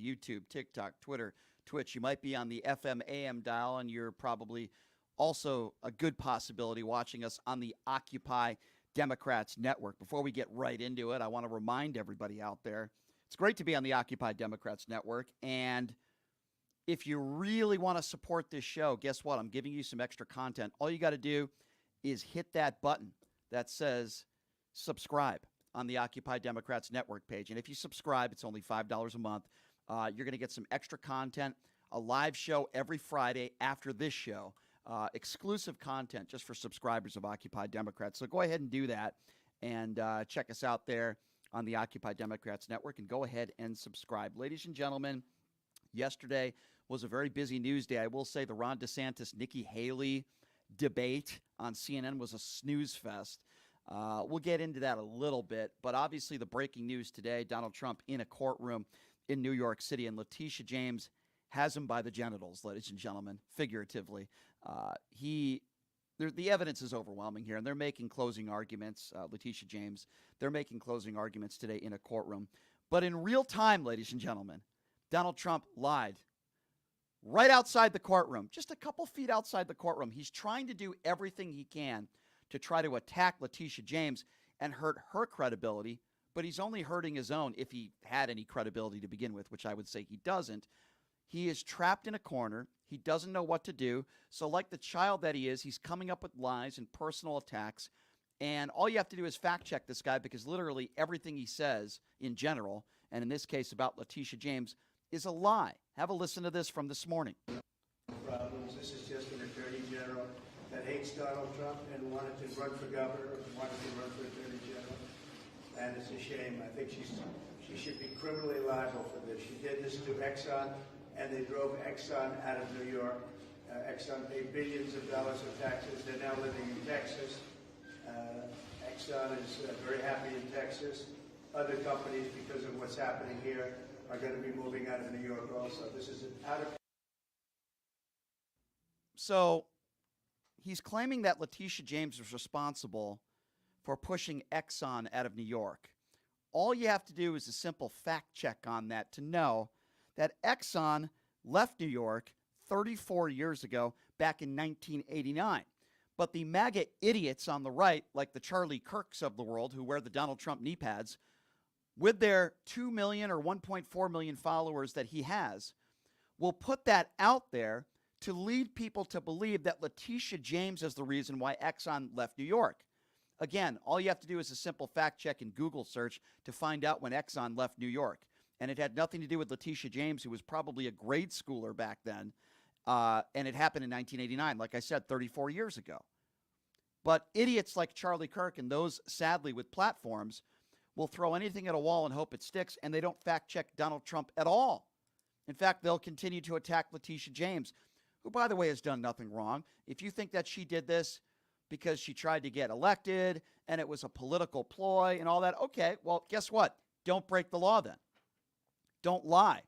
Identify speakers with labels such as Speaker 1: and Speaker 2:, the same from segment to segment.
Speaker 1: YouTube, TikTok, Twitter, Twitch. You might be on the FM AM dial, and you're probably also a good possibility watching us on the Occupy Democrats Network. Before we get right into it, I want to remind everybody out there, it's great to be on the Occupy Democrats Network. And if you really want to support this show, guess what? I'm giving you some extra content. All you got to do is hit that button that says subscribe on the Occupy Democrats Network page. And if you subscribe, it's only $5 a month. You're going to get some extra content, a live show every Friday after this show, exclusive content just for subscribers of Occupy Democrats. So go ahead and do that and check us out there on the Occupy Democrats Network and go ahead and subscribe. Ladies and gentlemen, yesterday was a very busy news day. I will say the Ron DeSantis, Nikki Haley debate on CNN was a snooze fest. We'll get into that a little bit, but obviously the breaking news today, Donald Trump in a courtroom in New York City, and Letitia James has him by the genitals, ladies and gentlemen, figuratively. The evidence is overwhelming here, and they're making closing arguments. Letitia James, they're making closing arguments today in a courtroom. But in real time, ladies and gentlemen, Donald Trump lied right outside the courtroom, just a couple feet outside the courtroom. He's trying to do everything he can to try to attack Letitia James and hurt her credibility, but he's only hurting his own if he had any credibility to begin with, which I would say he doesn't. He is trapped in a corner. He doesn't know what to do. So like the child that he is, he's coming up with lies and personal attacks. And all you have to do is fact check this guy, because literally everything he says in general, and in this case about Letitia James, is a lie. Have a listen to this from this morning.
Speaker 2: Problems. This is just an attorney general that hates Donald Trump and wanted to run for governor, wanted to run for attorney general. And it's a shame. I think she should be criminally liable for this. She did this to Exxon, and they drove Exxon out of New York. Exxon paid billions of dollars of taxes. They're now living in Texas. Exxon is very happy in Texas. Other companies, because of what's happening here, are going to be moving out of New York also. This is out of...
Speaker 1: So he's claiming that Letitia James was responsible for pushing Exxon out of New York. All you have to do is a simple fact check on that to know that Exxon left New York 34 years ago, back in 1989. But the MAGA idiots on the right, like the Charlie Kirks of the world, who wear the Donald Trump knee pads, with their 2 million or 1.4 million followers that he has, will put that out there to lead people to believe that Letitia James is the reason why Exxon left New York. Again, all you have to do is a simple fact check and Google search to find out when Exxon left New York. And it had nothing to do with Letitia James, who was probably a grade schooler back then. And it happened in 1989, like I said, 34 years ago. But idiots like Charlie Kirk and those, sadly, with platforms will throw anything at a wall and hope it sticks, and they don't fact check Donald Trump at all. In fact, they'll continue to attack Letitia James, who, by the way, has done nothing wrong. If you think that she did this because she tried to get elected and it was a political ploy and all that, okay, well, guess what? Don't break the law then. Don't lie.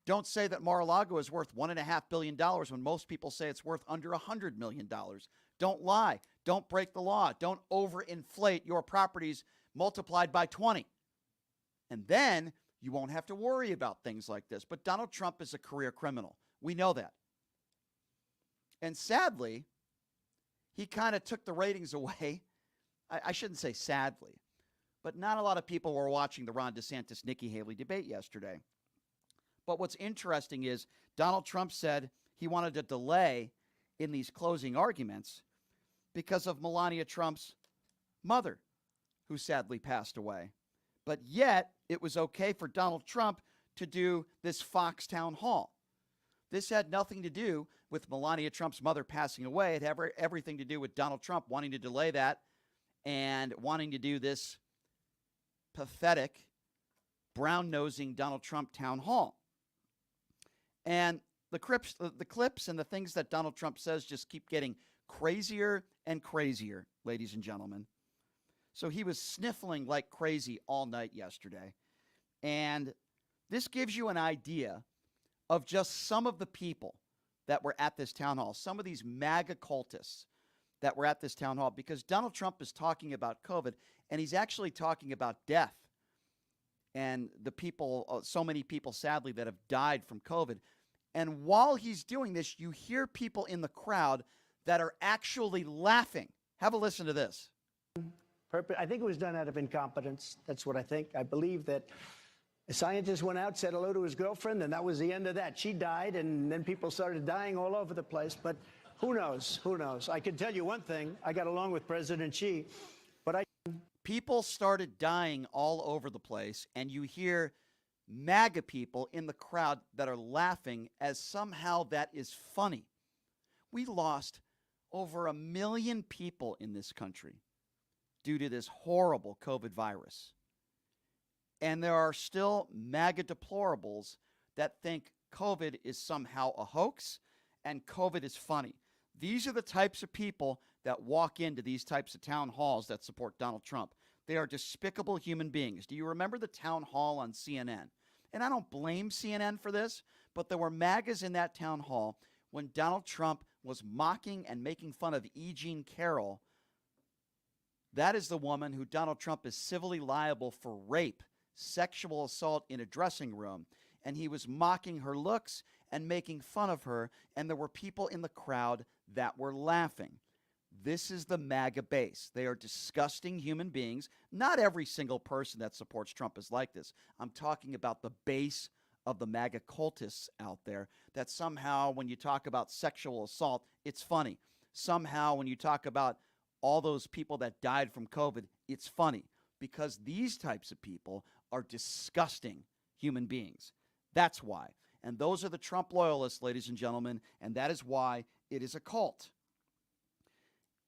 Speaker 1: Don't say that Mar-a-Lago is worth $1.5 billion when most people say it's worth under $100 million. Don't lie. Don't break the law. Don't overinflate your properties multiplied by 20. And then you won't have to worry about things like this. But Donald Trump is a career criminal. We know that. And sadly, he kind of took the ratings away. I shouldn't say sadly, but not a lot of people were watching the Ron DeSantis, Nikki Haley debate yesterday. But what's interesting is Donald Trump said he wanted a delay in these closing arguments because of Melania Trump's mother, who sadly passed away. But yet, it was okay for Donald Trump to do this Fox town hall. This had nothing to do with Melania Trump's mother passing away. It had everything to do with Donald Trump wanting to delay that and wanting to do this pathetic, brown-nosing Donald Trump town hall. And the clips and the things that Donald Trump says just keep getting crazier and crazier, ladies and gentlemen. So he was sniffling like crazy all night yesterday. And this gives you an idea of just some of the people that were at this town hall, some of these MAGA cultists that were at this town hall, because Donald Trump is talking about COVID, and he's actually talking about death. and the people, so many people, sadly, that have died from COVID. And while he's doing this, you hear people in the crowd that are actually laughing. Have a listen to this.
Speaker 3: I think it was done out of incompetence. That's what I think. I believe that a scientist went out, said hello to his girlfriend, and that was the end of that. She died, and then people started dying all over the place. But who knows? Who knows? I can tell you one thing. I got along with President Xi, but
Speaker 1: people started dying all over the place, and you hear MAGA people in the crowd that are laughing as somehow that is funny. We lost over 1 million people in this country due to this horrible COVID virus. And there are still MAGA deplorables that think COVID is somehow a hoax and COVID is funny. These are the types of people that walk into these types of town halls that support Donald Trump. They are despicable human beings. Do you remember the town hall on CNN? And I don't blame CNN for this, but there were MAGAs in that town hall when Donald Trump was mocking and making fun of E. Jean Carroll. That is the woman who Donald Trump is civilly liable for rape, sexual assault in a dressing room. And he was mocking her looks and making fun of her, and there were people in the crowd that were laughing. This is the MAGA base. They are disgusting human beings. Not every single person that supports Trump is like this. I'm talking about the base of the MAGA cultists out there that somehow when you talk about sexual assault, it's funny. Somehow when you talk about all those people that died from COVID, it's funny because these types of people are disgusting human beings. That's why. And those are the Trump loyalists, ladies and gentlemen, and that is why it is a cult.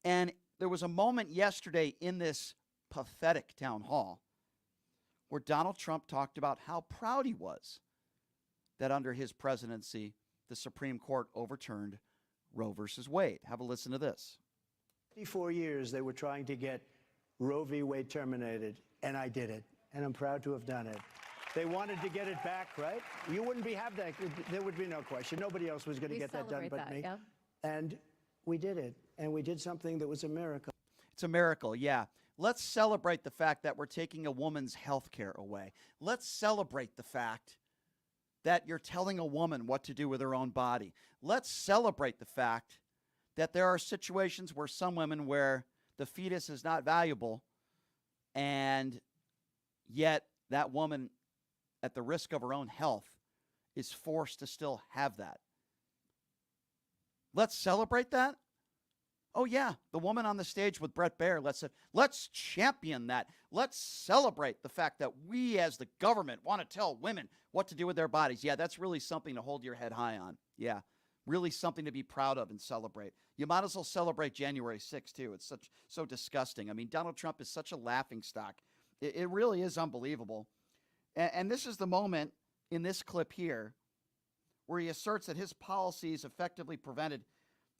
Speaker 1: And there was a moment yesterday in this pathetic town hall where Donald Trump talked about how proud he was that under his presidency, the Supreme Court overturned Roe versus Wade. Have a listen to this.
Speaker 3: 54 years they were trying to get Roe v. Wade terminated, and I did it, and I'm proud to have done it. They wanted to get it back, right? You wouldn't have that. There would be no question. Nobody else was going to get that done but me.
Speaker 4: Yeah.
Speaker 3: And we did it, and we did something that was a miracle.
Speaker 1: It's a miracle, yeah. Let's celebrate the fact that we're taking a woman's health care away. Let's celebrate the fact that you're telling a woman what to do with her own body. Let's celebrate the fact that there are situations where some women where the fetus is not valuable, and yet that woman, at the risk of her own health, is forced to still have that. Let's celebrate that. Oh, yeah, the woman on the stage with Bret Baier, let's champion that. Let's celebrate the fact that we as the government want to tell women what to do with their bodies. Yeah, that's really something to hold your head high on. Yeah, really something to be proud of and celebrate. You might as well celebrate January 6th, too. It's so disgusting. I mean, Donald Trump is such a laughingstock. It really is unbelievable. And this is the moment in this clip here where he asserts that his policies effectively prevented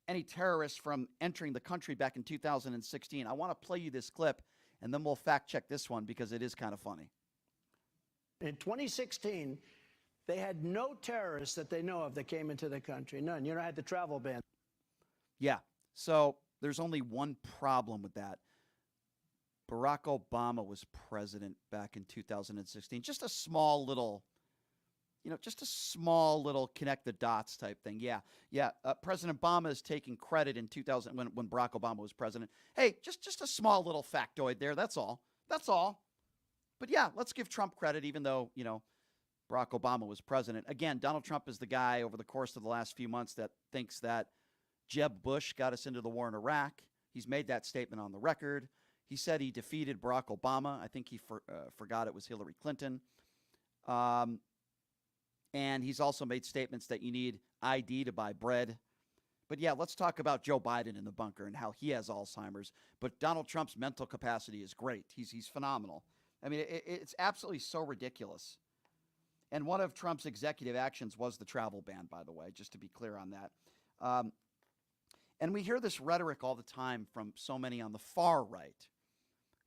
Speaker 1: any terrorists from entering the country back in 2016. I want to play you this clip, and then we'll fact check this one because it is kind of funny.
Speaker 3: In 2016, they had no terrorists that they know of that came into the country. None. You know, I had the travel ban.
Speaker 1: Yeah, so there's only one problem with that. Barack Obama was president back in 2016. Just a small little, connect the dots type thing. Yeah. President Obama is taking credit in 2000 when Barack Obama was president. Hey, just a small little factoid there. That's all. But yeah, let's give Trump credit, even though, Barack Obama was president. Again, Donald Trump is the guy over the course of the last few months that thinks that Jeb Bush got us into the war in Iraq. He's made that statement on the record. He said he defeated Barack Obama. I think he forgot it was Hillary Clinton. And he's also made statements that you need ID to buy bread. But yeah, let's talk about Joe Biden in the bunker and how he has Alzheimer's. But Donald Trump's mental capacity is great. He's phenomenal. I mean, it's absolutely so ridiculous. And one of Trump's executive actions was the travel ban, by the way, just to be clear on that. And we hear this rhetoric all the time from so many on the far right.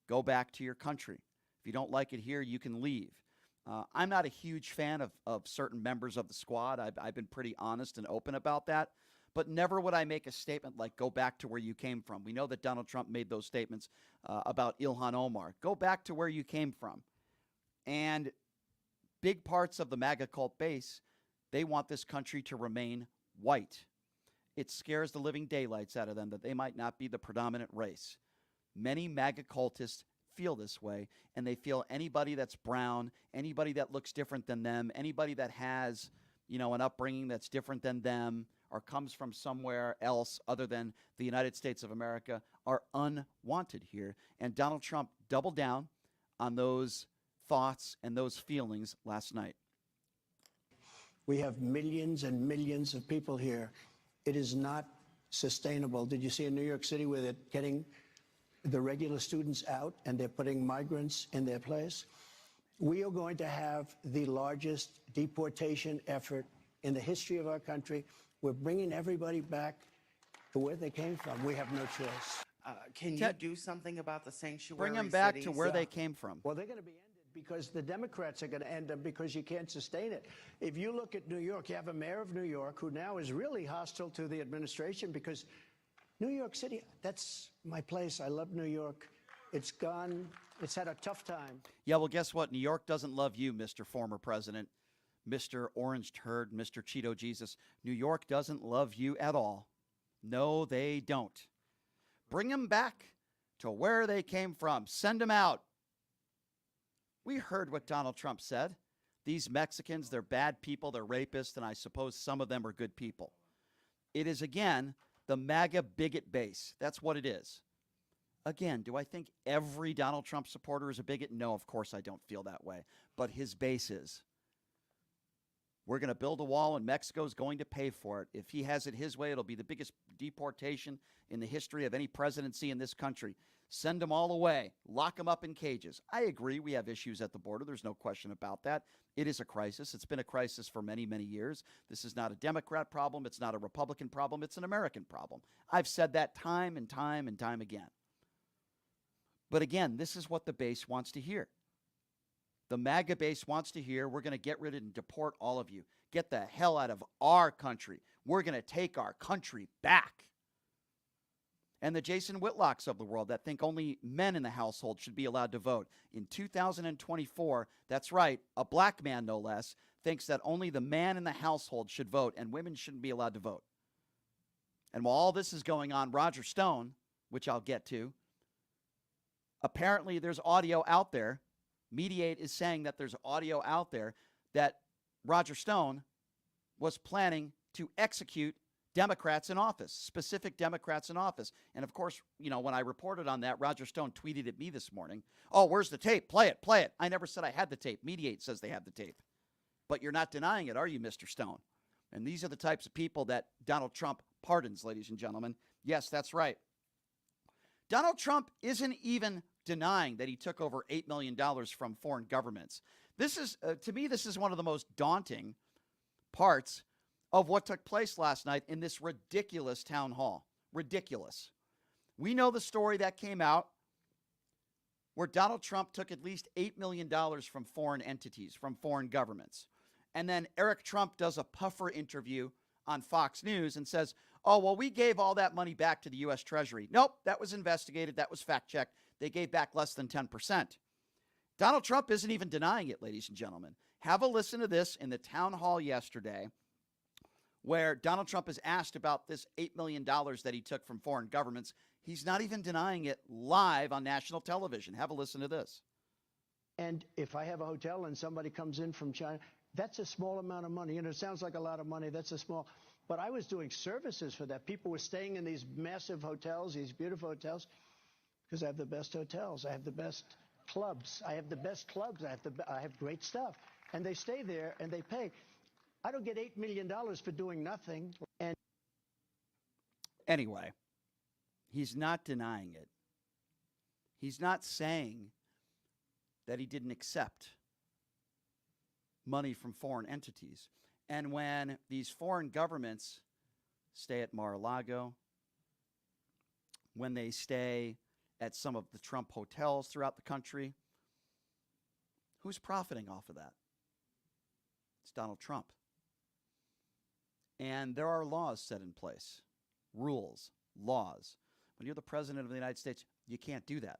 Speaker 1: Go back to your country. If you don't like it here, you can leave. I'm not a huge fan of certain members of the squad. I've been pretty honest and open about that. But never would I make a statement like, go back to where you came from. We know that Donald Trump made those statements about Ilhan Omar. Go back to where you came from. And big parts of the MAGA cult base, they want this country to remain white. It scares the living daylights out of them that they might not be the predominant race. Many MAGA cultists feel this way, and they feel anybody that's brown, anybody that looks different than them, anybody that has, an upbringing that's different than them or comes from somewhere else other than the United States of America are unwanted here. And Donald Trump doubled down on those thoughts and those feelings last night.
Speaker 3: We have millions and millions of people here. It is not sustainable. Did you see in New York City where they're getting the regular students out and they're putting migrants in their place? We are going to have the largest deportation effort in the history of our country. We're bringing everybody back to where they came from. We have no choice.
Speaker 4: Can you do something about the sanctuary
Speaker 1: Bring them back to
Speaker 4: cities?
Speaker 1: where they came from.
Speaker 3: Well, they're going to be ended because the Democrats are going to end them because you can't sustain it. If you look at New York, you have a mayor of New York who now is really hostile to the administration because New York City, that's my place. I love New York. It's gone. It's had a tough time.
Speaker 1: Yeah, well, guess what? New York doesn't love you, Mr. Former President, Mr. Orange Turd, Mr. Cheeto Jesus. New York doesn't love you at all. No, they don't. Bring them back to where they came from. Send them out. We heard what Donald Trump said. These Mexicans, they're bad people, they're rapists, and I suppose some of them are good people. It is, again, the MAGA bigot base. That's what it is. Again, do I think every Donald Trump supporter is a bigot? No, of course I don't feel that way. But his base is. We're going to build a wall, and Mexico's going to pay for it. If he has it his way, it'll be the biggest deportation in the history of any presidency in this country. Send them all away. Lock them up in cages. I agree we have issues at the border. There's no question about that. It is a crisis. It's been a crisis for many, many years. This is not a Democrat problem. It's not a Republican problem. It's an American problem. I've said that time and time and time again. But again, this is what the base wants to hear. The MAGA base wants to hear, we're going to get rid of and deport all of you. Get the hell out of our country. We're going to take our country back. And the Jason Whitlocks of the world that think only men in the household should be allowed to vote. In 2024, that's right, a black man no less, thinks that only the man in the household should vote and women shouldn't be allowed to vote. And while all this is going on, Roger Stone, which I'll get to, apparently there's audio out there. Mediate is saying that there's audio out there that Roger Stone was planning to execute Democrats in office, specific Democrats in office. And of course, when I reported on that, Roger Stone tweeted at me this morning, "Oh, where's the tape? Play it, play it." I never said I had the tape. Mediate says they have the tape. But you're not denying it, are you, Mr. Stone? And these are the types of people that Donald Trump pardons, ladies and gentlemen. Yes, that's right. Donald Trump isn't even denying that he took over $8 million from foreign governments. This is, to me, this is one of the most daunting parts of what took place last night in this ridiculous town hall. Ridiculous. We know the story that came out where Donald Trump took at least $8 million from foreign entities, from foreign governments. And then Eric Trump does a puffer interview on Fox News and says, "Oh, well, we gave all that money back to the U.S. Treasury." Nope, that was investigated. That was fact-checked. They gave back less than 10%. Donald Trump isn't even denying it, ladies and gentlemen. Have a listen to this in the town hall yesterday where Donald Trump is asked about this $8 million that he took from foreign governments. He's not even denying it live on national television. Have a listen to this.
Speaker 3: And if I have a hotel and somebody comes in from China, that's a small amount of money. It sounds like a lot of money. That's a small. But I was doing services for that. People were staying in these massive hotels, these beautiful hotels, because I have the best hotels. I have the best clubs. I have the best clubs. I have great stuff. And they stay there and they pay. I don't get $8 million for doing nothing. And
Speaker 1: anyway, he's not denying it. He's not saying that he didn't accept money from foreign entities. And when these foreign governments stay at Mar-a-Lago, when they stay at some of the Trump hotels throughout the country, who's profiting off of that? It's Donald Trump. And there are laws set in place, rules, laws. When you're the president of the United States, you can't do that.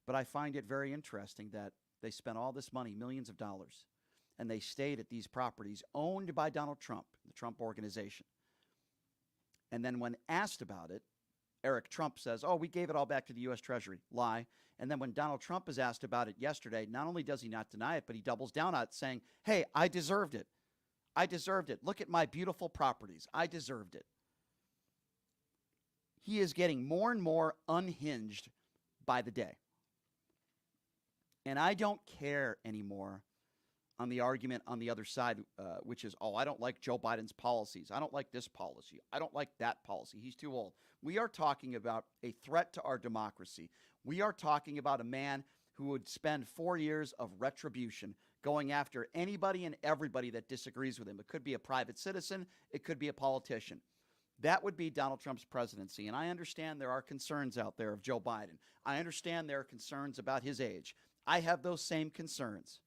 Speaker 1: But I find it very interesting that they spent all this money, millions of dollars, and they stayed at these properties owned by Donald Trump, the Trump Organization. And then when asked about it, Eric Trump says, oh, we gave it all back to the U.S. Treasury. Lie. And then when Donald Trump is asked about it yesterday, not only does he not deny it, but he doubles down on it, saying, hey, I deserved it. I deserved it. Look at my beautiful properties. I deserved it. He is getting more and more unhinged by the day. And I don't care anymore on the argument on the other side, which is, oh, I don't like Joe Biden's policies. I don't like this policy. I don't like that policy. He's too old. We are talking about a threat to our democracy. We are talking about a man who would spend 4 years of retribution going after anybody and everybody that disagrees with him. It could be a private citizen. It could be a politician. That would be Donald Trump's presidency. And I understand there are concerns out there of Joe Biden. I understand there are concerns about his age. I have those same concerns.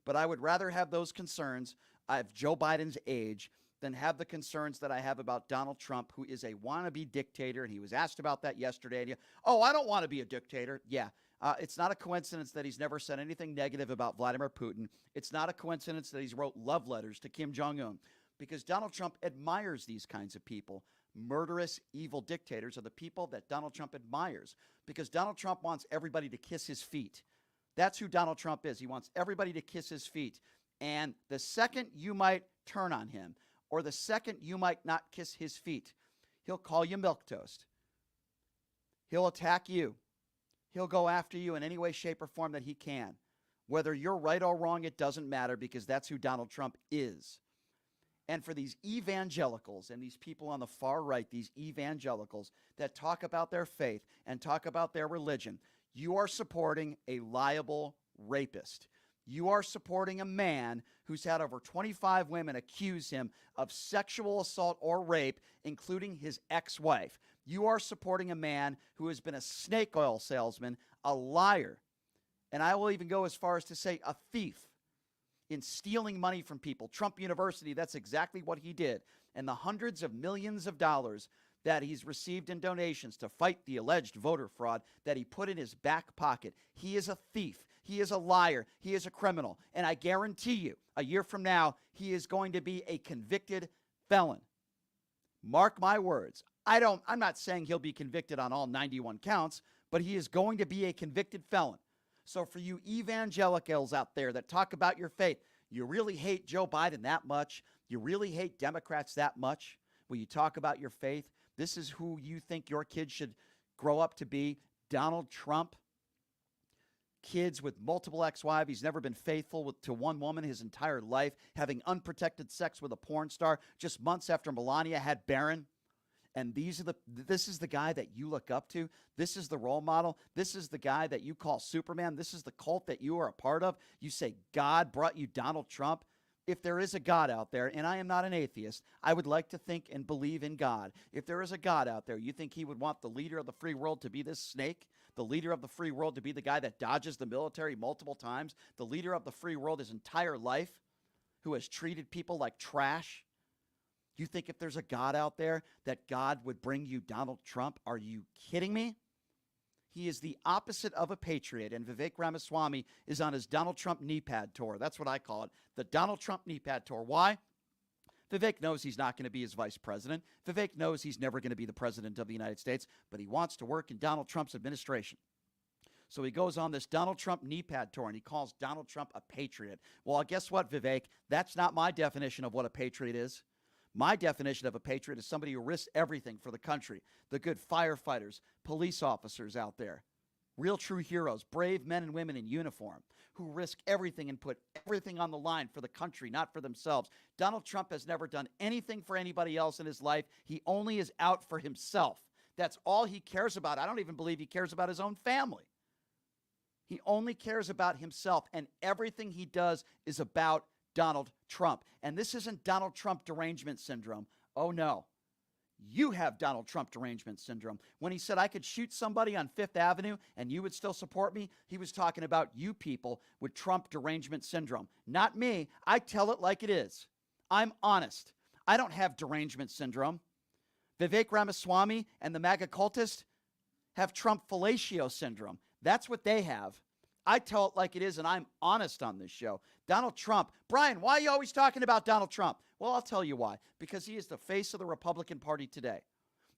Speaker 1: But I would rather have those concerns of Joe Biden's age than have the concerns that I have about Donald Trump, who is a wannabe dictator. And he was asked about that yesterday. And oh, I don't want to be a dictator. Yeah, it's not a coincidence that he's never said anything negative about Vladimir Putin. It's not a coincidence that he's wrote love letters to Kim Jong-un, because Donald Trump admires these kinds of people. Murderous, evil dictators are the people that Donald Trump admires, because Donald Trump wants everybody to kiss his feet. That's who Donald Trump is. He wants everybody to kiss his feet. And the second you might turn on him, or the second you might not kiss his feet, he'll call you milquetoast. He'll attack you. He'll go after you in any way, shape, or form that he can. Whether you're right or wrong, it doesn't matter, because that's who Donald Trump is. And for these evangelicals and these people on the far right, these evangelicals that talk about their faith and talk about their religion, you are supporting a liable rapist. You are supporting a man who's had over 25 women accuse him of sexual assault or rape, including his ex-wife. You are supporting a man who has been a snake oil salesman, a liar, and I will even go as far as to say a thief in stealing money from people. Trump University, that's exactly what he did. And the hundreds of millions of dollars that he's received in donations to fight the alleged voter fraud that he put in his back pocket. He is a thief. He is a liar. He is a criminal. And I guarantee you, a year from now, he is going to be a convicted felon. Mark my words. I'm not saying he'll be convicted on all 91 counts, but he is going to be a convicted felon. So for you evangelicals out there that talk about your faith, you really hate Joe Biden that much? You really hate Democrats that much? Will you talk about your faith? This is who you think your kids should grow up to be, Donald Trump. Kids with multiple ex-wives. He's never been faithful to one woman his entire life, having unprotected sex with a porn star just months after Melania had Barron. And this is the guy that you look up to. This is the role model. This is the guy that you call Superman. This is the cult that you are a part of. You say God brought you Donald Trump. If there is a God out there, and I am not an atheist, I would like to think and believe in God. If there is a God out there, you think he would want the leader of the free world to be this snake? The leader of the free world to be the guy that dodges the military multiple times? The leader of the free world his entire life, who has treated people like trash? You think if there's a God out there that God would bring you Donald Trump? Are you kidding me? He is the opposite of a patriot, and Vivek Ramaswamy is on his Donald Trump knee pad tour. That's what I call it, the Donald Trump knee pad tour. Why? Vivek knows he's not going to be his vice president. Vivek knows he's never going to be the president of the United States, but he wants to work in Donald Trump's administration. So he goes on this Donald Trump knee pad tour, and he calls Donald Trump a patriot. Well, guess what, Vivek? That's not my definition of what a patriot is. My definition of a patriot is somebody who risks everything for the country. The good firefighters, police officers out there, real true heroes, brave men and women in uniform who risk everything and put everything on the line for the country, not for themselves. Donald Trump has never done anything for anybody else in his life. He only is out for himself. That's all he cares about. I don't even believe he cares about his own family. He only cares about himself, and everything he does is about Donald Trump. And this isn't Donald Trump derangement syndrome. Oh, no. You have Donald Trump derangement syndrome. When he said I could shoot somebody on Fifth Avenue and you would still support me, he was talking about you people with Trump derangement syndrome. Not me. I tell it like it is. I'm honest. I don't have derangement syndrome. Vivek Ramaswamy and the MAGA cultists have Trump fellatio syndrome. That's what they have. I tell it like it is, and I'm honest on this show. Donald Trump. Brian, why are you always talking about Donald Trump? Well, I'll tell you why. Because he is the face of the Republican Party today.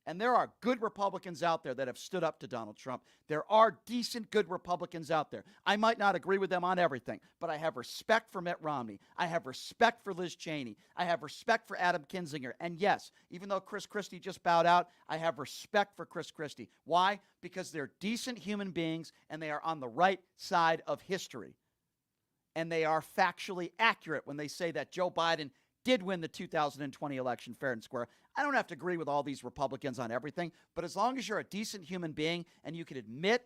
Speaker 1: And there are good Republicans out there that have stood up to Donald Trump. There are decent, good Republicans out there. I might not agree with them on everything, but I have respect for Mitt Romney. I have respect for Liz Cheney. I have respect for Adam Kinzinger. And yes, even though Chris Christie just bowed out, I have respect for Chris Christie. Why? Because they're decent human beings and they are on the right side of history. And they are factually accurate when they say that Joe Biden did win the 2020 election fair and square. I don't have to agree with all these Republicans on everything, but as long as you're a decent human being and you can admit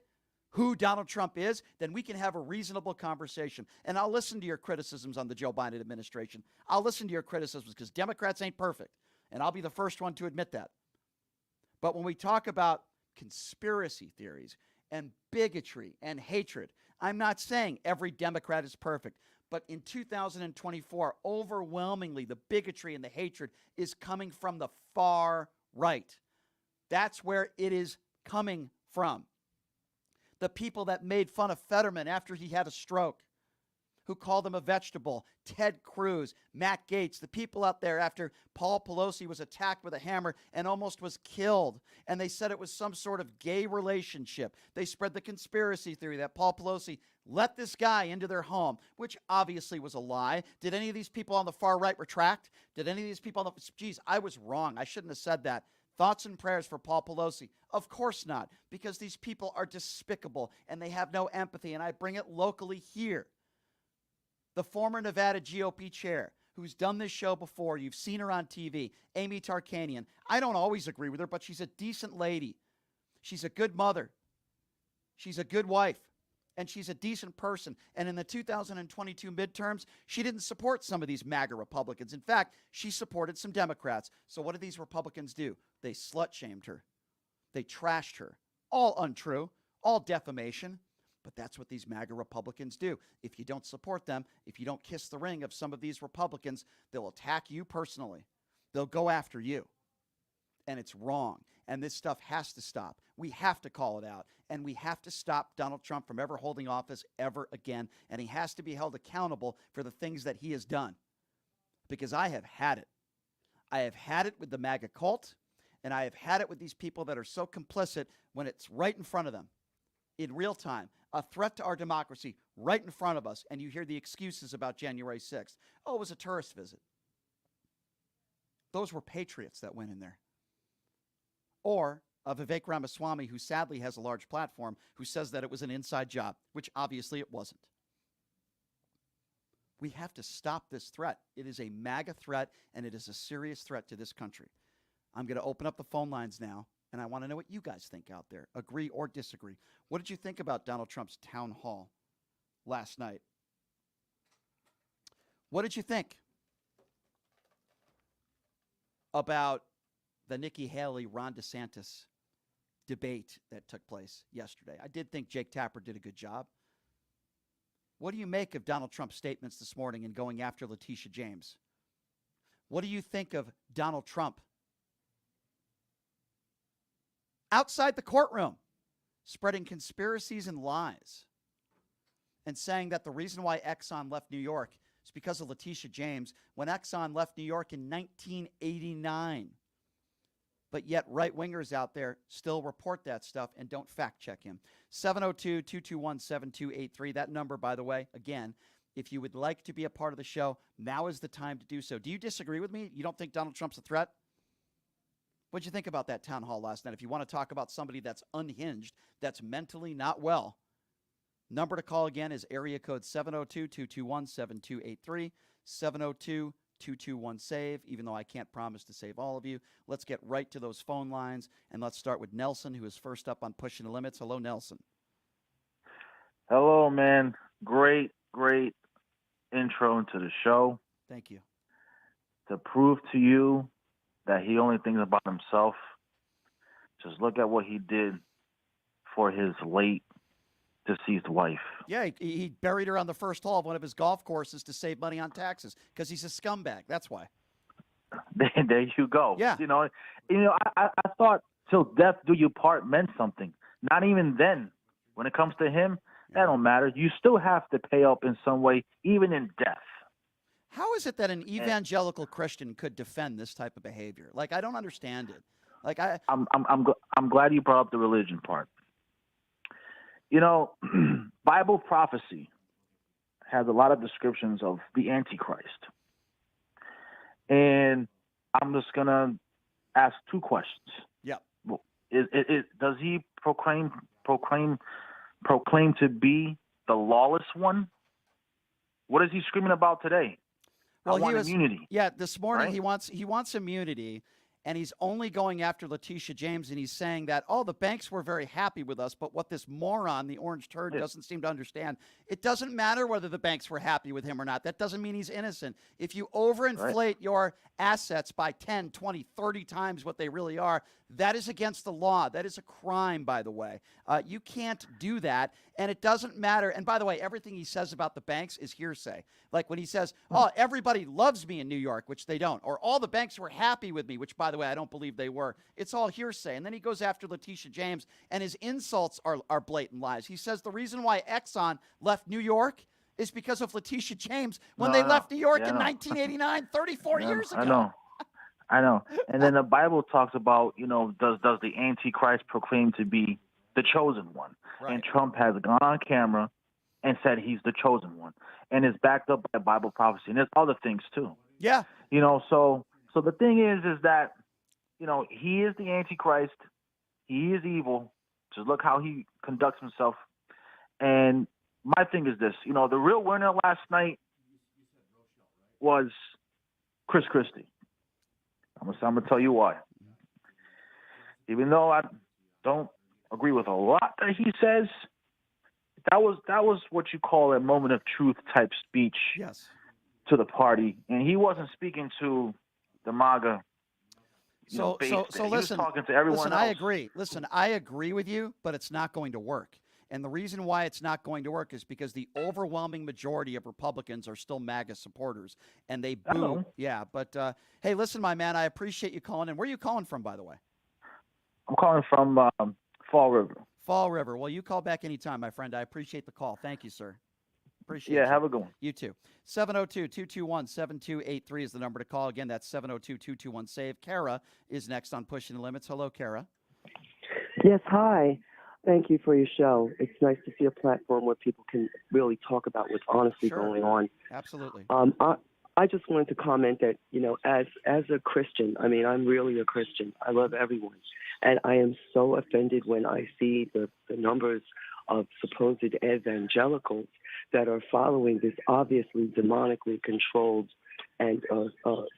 Speaker 1: who Donald Trump is, then we can have a reasonable conversation. And I'll listen to your criticisms on the Joe Biden administration. I'll listen to your criticisms because Democrats ain't perfect, and I'll be the first one to admit that. But when we talk about conspiracy theories and bigotry and hatred, I'm not saying every Democrat is perfect. But in 2024, overwhelmingly, the bigotry and the hatred is coming from the far right. That's where it is coming from. The people that made fun of Fetterman after he had a stroke, who called him a vegetable, Ted Cruz, Matt Gaetz, the people out there after Paul Pelosi was attacked with a hammer and almost was killed, and they said it was some sort of gay relationship. They spread the conspiracy theory that Paul Pelosi let this guy into their home, which obviously was a lie. Did any of these people on the far right retract? Did any of these people on the... Geez, I was wrong. I shouldn't have said that. Thoughts and prayers for Paul Pelosi. Of course not, because these people are despicable and they have no empathy, and I bring it locally here. The former Nevada GOP chair who's done this show before, you've seen her on TV, Amy Tarkanian. I don't always agree with her, but she's a decent lady. She's a good mother. She's a good wife. And she's a decent person. And in the 2022 midterms, she didn't support some of these MAGA Republicans. In fact, she supported some Democrats. So what did these Republicans do? They slut-shamed her. They trashed her. All untrue. All defamation. But that's what these MAGA Republicans do. If you don't support them, if you don't kiss the ring of some of these Republicans, they'll attack you personally. They'll go after you. And it's wrong. And this stuff has to stop. We have to call it out. And we have to stop Donald Trump from ever holding office ever again. And he has to be held accountable for the things that he has done. Because I have had it. I have had it with the MAGA cult. And I have had it with these people that are so complicit when it's right in front of them. In real time. A threat to our democracy right in front of us. And you hear the excuses about January 6th. Oh, it was a tourist visit. Those were patriots that went in there. Or Vivek Ramaswamy, who sadly has a large platform, who says that it was an inside job, which obviously it wasn't. We have to stop this threat. It is a MAGA threat, and it is a serious threat to this country. I'm going to open up the phone lines now, and I want to know what you guys think out there. Agree or disagree. What did you think about Donald Trump's town hall last night? What did you think about the Nikki Haley, Ron DeSantis debate that took place yesterday? I did think Jake Tapper did a good job. What do you make of Donald Trump's statements this morning and going after Letitia James? What do you think of Donald Trump outside the courtroom spreading conspiracies and lies and saying that the reason why Exxon left New York is because of Letitia James when Exxon left New York in 1989? But yet right-wingers out there still report that stuff and don't fact-check him. 702-221-7283. That number, by the way, again, if you would like to be a part of the show, now is the time to do so. Do you disagree with me? You don't think Donald Trump's a threat? What did you think about that town hall last night? If you want to talk about somebody that's unhinged, that's mentally not well, number to call again is area code 702-221-7283, 702-221-SAVE, even though I can't promise to save all of you. Let's get right to those phone lines, and let's start with Nelson, who is first up on Pushing the Limits. Hello, Nelson.
Speaker 5: Hello, man. Great intro into the show.
Speaker 1: Thank you.
Speaker 5: To prove to you that he only thinks about himself, just look at what he did for his late deceased wife.
Speaker 1: Yeah, he buried her on the first hole of one of his golf courses to save money on taxes because he's a scumbag. That's why.
Speaker 5: There you go.
Speaker 1: Yeah.
Speaker 5: I thought till death do you part meant something. Not even then. When it comes to him, That don't matter. You still have to pay up in some way, even in death.
Speaker 1: How is it that an evangelical Christian could defend this type of behavior? Like, I don't understand it. Like,
Speaker 5: I'm glad you brought up the religion part. You know, Bible prophecy has a lot of descriptions of the Antichrist. And I'm just going to ask two questions.
Speaker 1: Yeah.
Speaker 5: Does he proclaim to be the lawless one? What is he screaming about today?
Speaker 1: Well,
Speaker 5: I want immunity.
Speaker 1: Yeah, this morning
Speaker 5: right?
Speaker 1: he wants immunity, and he's only going after Letitia James, and he's saying that, oh, the banks were very happy with us, but what this moron, the orange turd, doesn't seem to understand, it doesn't matter whether the banks were happy with him or not. That doesn't mean he's innocent. If you overinflate your assets by 10, 20, 30 times what they really are, that is against the law. That is a crime, by the way. You can't do that, and it doesn't matter. And by the way, everything he says about the banks is hearsay. Like when he says, oh, everybody loves me in New York, which they don't, or all the banks were happy with me, which, by the way, I don't believe they were. It's all hearsay. And then he goes after Letitia James, and his insults are blatant lies. He says the reason why Exxon left New York is because of Letitia James when they left New York in 1989, 34 years ago.
Speaker 5: I know. And then the Bible talks about, does the Antichrist proclaim to be the chosen one? Right. And Trump has gone on camera and said he's the chosen one. And it's backed up by Bible prophecy. And there's other things too.
Speaker 1: Yeah.
Speaker 5: So the thing is that, he is the Antichrist. He is evil. Just look how he conducts himself. And my thing is this, the real winner last night was Chris Christie. I'm going to tell you why. Even though I don't agree with a lot that he says, that was what you call a moment of truth type speech to the party. And he wasn't speaking to the MAGA.
Speaker 1: So listen,
Speaker 5: he was talking to everyone else.
Speaker 1: I agree. Listen, I agree with you, but it's not going to work. And the reason why it's not going to work is because the overwhelming majority of Republicans are still MAGA supporters, and they boo. Yeah, but hey, listen, my man, I appreciate you calling in. Where are you calling from, by the way?
Speaker 5: I'm calling from Fall River.
Speaker 1: Fall River. Well, you call back anytime, my friend. I appreciate the call. Thank you, sir. Appreciate it.
Speaker 5: Yeah, have a good one.
Speaker 1: You too. 702-221-7283 is the number to call. Again, that's 702-221-SAVE. Kara is next on Pushing the Limits. Hello, Kara.
Speaker 6: Yes, hi. Thank you for your show. It's nice to see a platform where people can really talk about what's honestly going on.
Speaker 1: Absolutely.
Speaker 6: I just wanted to comment that, as a Christian, I'm really a Christian. I love everyone. And I am so offended when I see the numbers of supposed evangelicals that are following this obviously demonically controlled and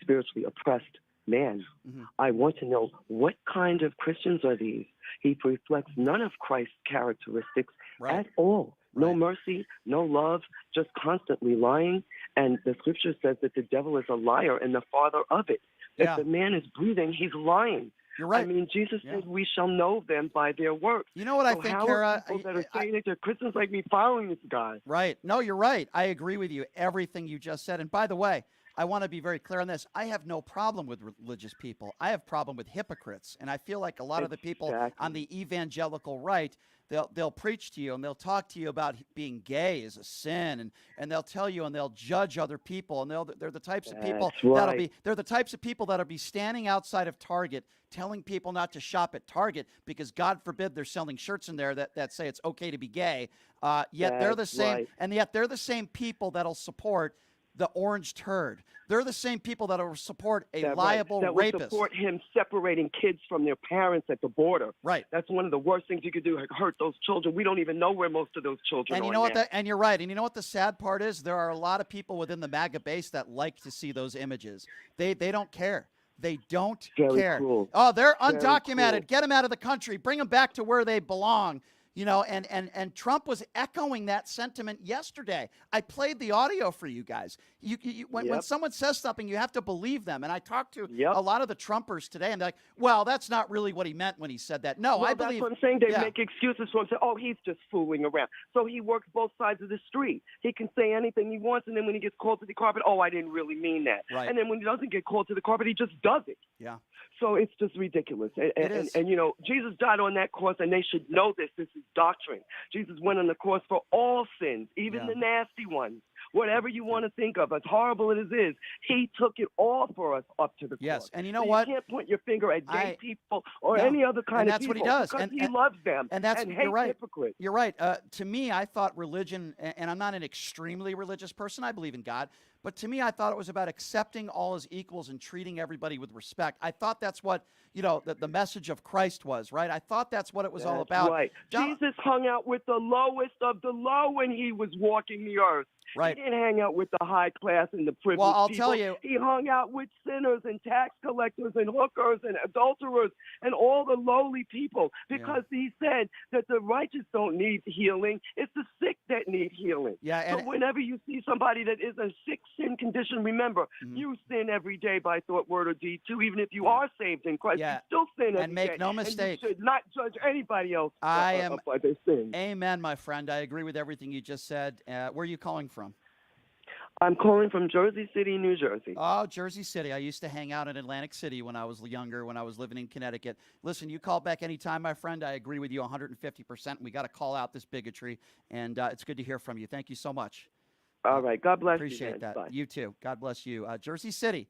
Speaker 6: spiritually oppressed man. Mm-hmm. I want to know, what kind of Christians are these? He reflects none of Christ's characteristics at all. No mercy, no love, just constantly lying. And the scripture says that the devil is a liar and the father of it. If the man is breathing, he's lying.
Speaker 1: You're right.
Speaker 6: Jesus said we shall know them by their works.
Speaker 1: You know what I think,
Speaker 6: how
Speaker 1: Kara?
Speaker 6: are people that are saying that they're Christians like me following this guy?
Speaker 1: Right. No, you're right. I agree with you. Everything you just said. And by the way, I want to be very clear on this. I have no problem with religious people. I have problem with hypocrites. And I feel like a lot of the people on the evangelical right, they'll preach to you and they'll talk to you about being gay is a sin, and they'll tell you and they'll judge other people, and they're the types of people they're the types of people that'll be standing outside of Target telling people not to shop at Target because God forbid they're selling shirts in there that say it's okay to be gay. Yet they're the same, and yet they're the same people that'll support the orange turd. They're the same people that will support a liable rapist.
Speaker 6: That would support him separating kids from their parents at the border.
Speaker 1: Right.
Speaker 6: That's one of the worst things you could do, hurt those children. We don't even know where most of those children
Speaker 1: are. And you're right. And you know what the sad part is? There are a lot of people within the MAGA base that like to see those images. They don't care. They don't care.
Speaker 6: Cruel.
Speaker 1: Oh, they're undocumented. Get them out of the country. Bring them back to where they belong. And Trump was echoing that sentiment yesterday. I played the audio for you guys. When someone says something, you have to believe them. And I talked to a lot of the Trumpers today, and they're like, well, that's not really what he meant when he said that. No, I believe.
Speaker 6: That's what I'm saying. They make excuses for him. Say, oh, he's just fooling around. So he works both sides of the street. He can say anything he wants, and then when he gets called to the carpet, oh, I didn't really mean that.
Speaker 1: Right.
Speaker 6: And then when he doesn't get called to the carpet, he just does it.
Speaker 1: Yeah.
Speaker 6: So it's just ridiculous.
Speaker 1: It is.
Speaker 6: And Jesus died on that cross, and they should know this. This is doctrine. Jesus went on the cross for all sins, even
Speaker 1: Yeah.
Speaker 6: the nasty ones. Whatever you want to think of, as horrible as it is, he took it all for us up to the
Speaker 1: Yes,
Speaker 6: cross.
Speaker 1: and you know
Speaker 6: So
Speaker 1: what?
Speaker 6: You can't point your finger at gay people or
Speaker 1: No,
Speaker 6: any other kind
Speaker 1: and
Speaker 6: of
Speaker 1: that's what
Speaker 6: people
Speaker 1: he does,
Speaker 6: because
Speaker 1: and
Speaker 6: he loves them
Speaker 1: and that's
Speaker 6: and
Speaker 1: you're
Speaker 6: hates
Speaker 1: right.
Speaker 6: hypocrites.
Speaker 1: You're right. To me, I thought religion, and I'm not an extremely religious person. I believe in God, but to me, I thought it was about accepting all as equals and treating everybody with respect. I thought that's what the message of Christ was, right? I thought that's what it was all
Speaker 6: That's
Speaker 1: about.
Speaker 6: right. Jesus hung out with the lowest of the low when he was walking the earth.
Speaker 1: Right.
Speaker 6: He didn't hang out with the high class and the privileged
Speaker 1: Well, I'll
Speaker 6: people.
Speaker 1: tell you.
Speaker 6: He hung out with sinners and tax collectors and hookers and adulterers and all the lowly people because he said that the righteous don't need healing. It's the sick that need healing.
Speaker 1: Yeah, and
Speaker 6: so whenever you see somebody that is in sick sin condition, remember, you sin every day by thought, word, or deed too. Even if you are saved in Christ,
Speaker 1: Yeah.
Speaker 6: you still sin every day.
Speaker 1: And make no mistake,
Speaker 6: And you should not judge anybody else by their sins.
Speaker 1: Amen, my friend. I agree with everything you just said. Where are you calling from?
Speaker 6: I'm calling from Jersey City, New Jersey.
Speaker 1: Oh, Jersey City. I used to hang out in Atlantic City when I was younger, when I was living in Connecticut. Listen, you call back anytime, my friend. I agree with you 150%. We got to call out this bigotry, and it's good to hear from you. Thank you so much.
Speaker 6: All right. God bless you.
Speaker 1: Appreciate that.
Speaker 6: Bye.
Speaker 1: You too. God bless you. Jersey City.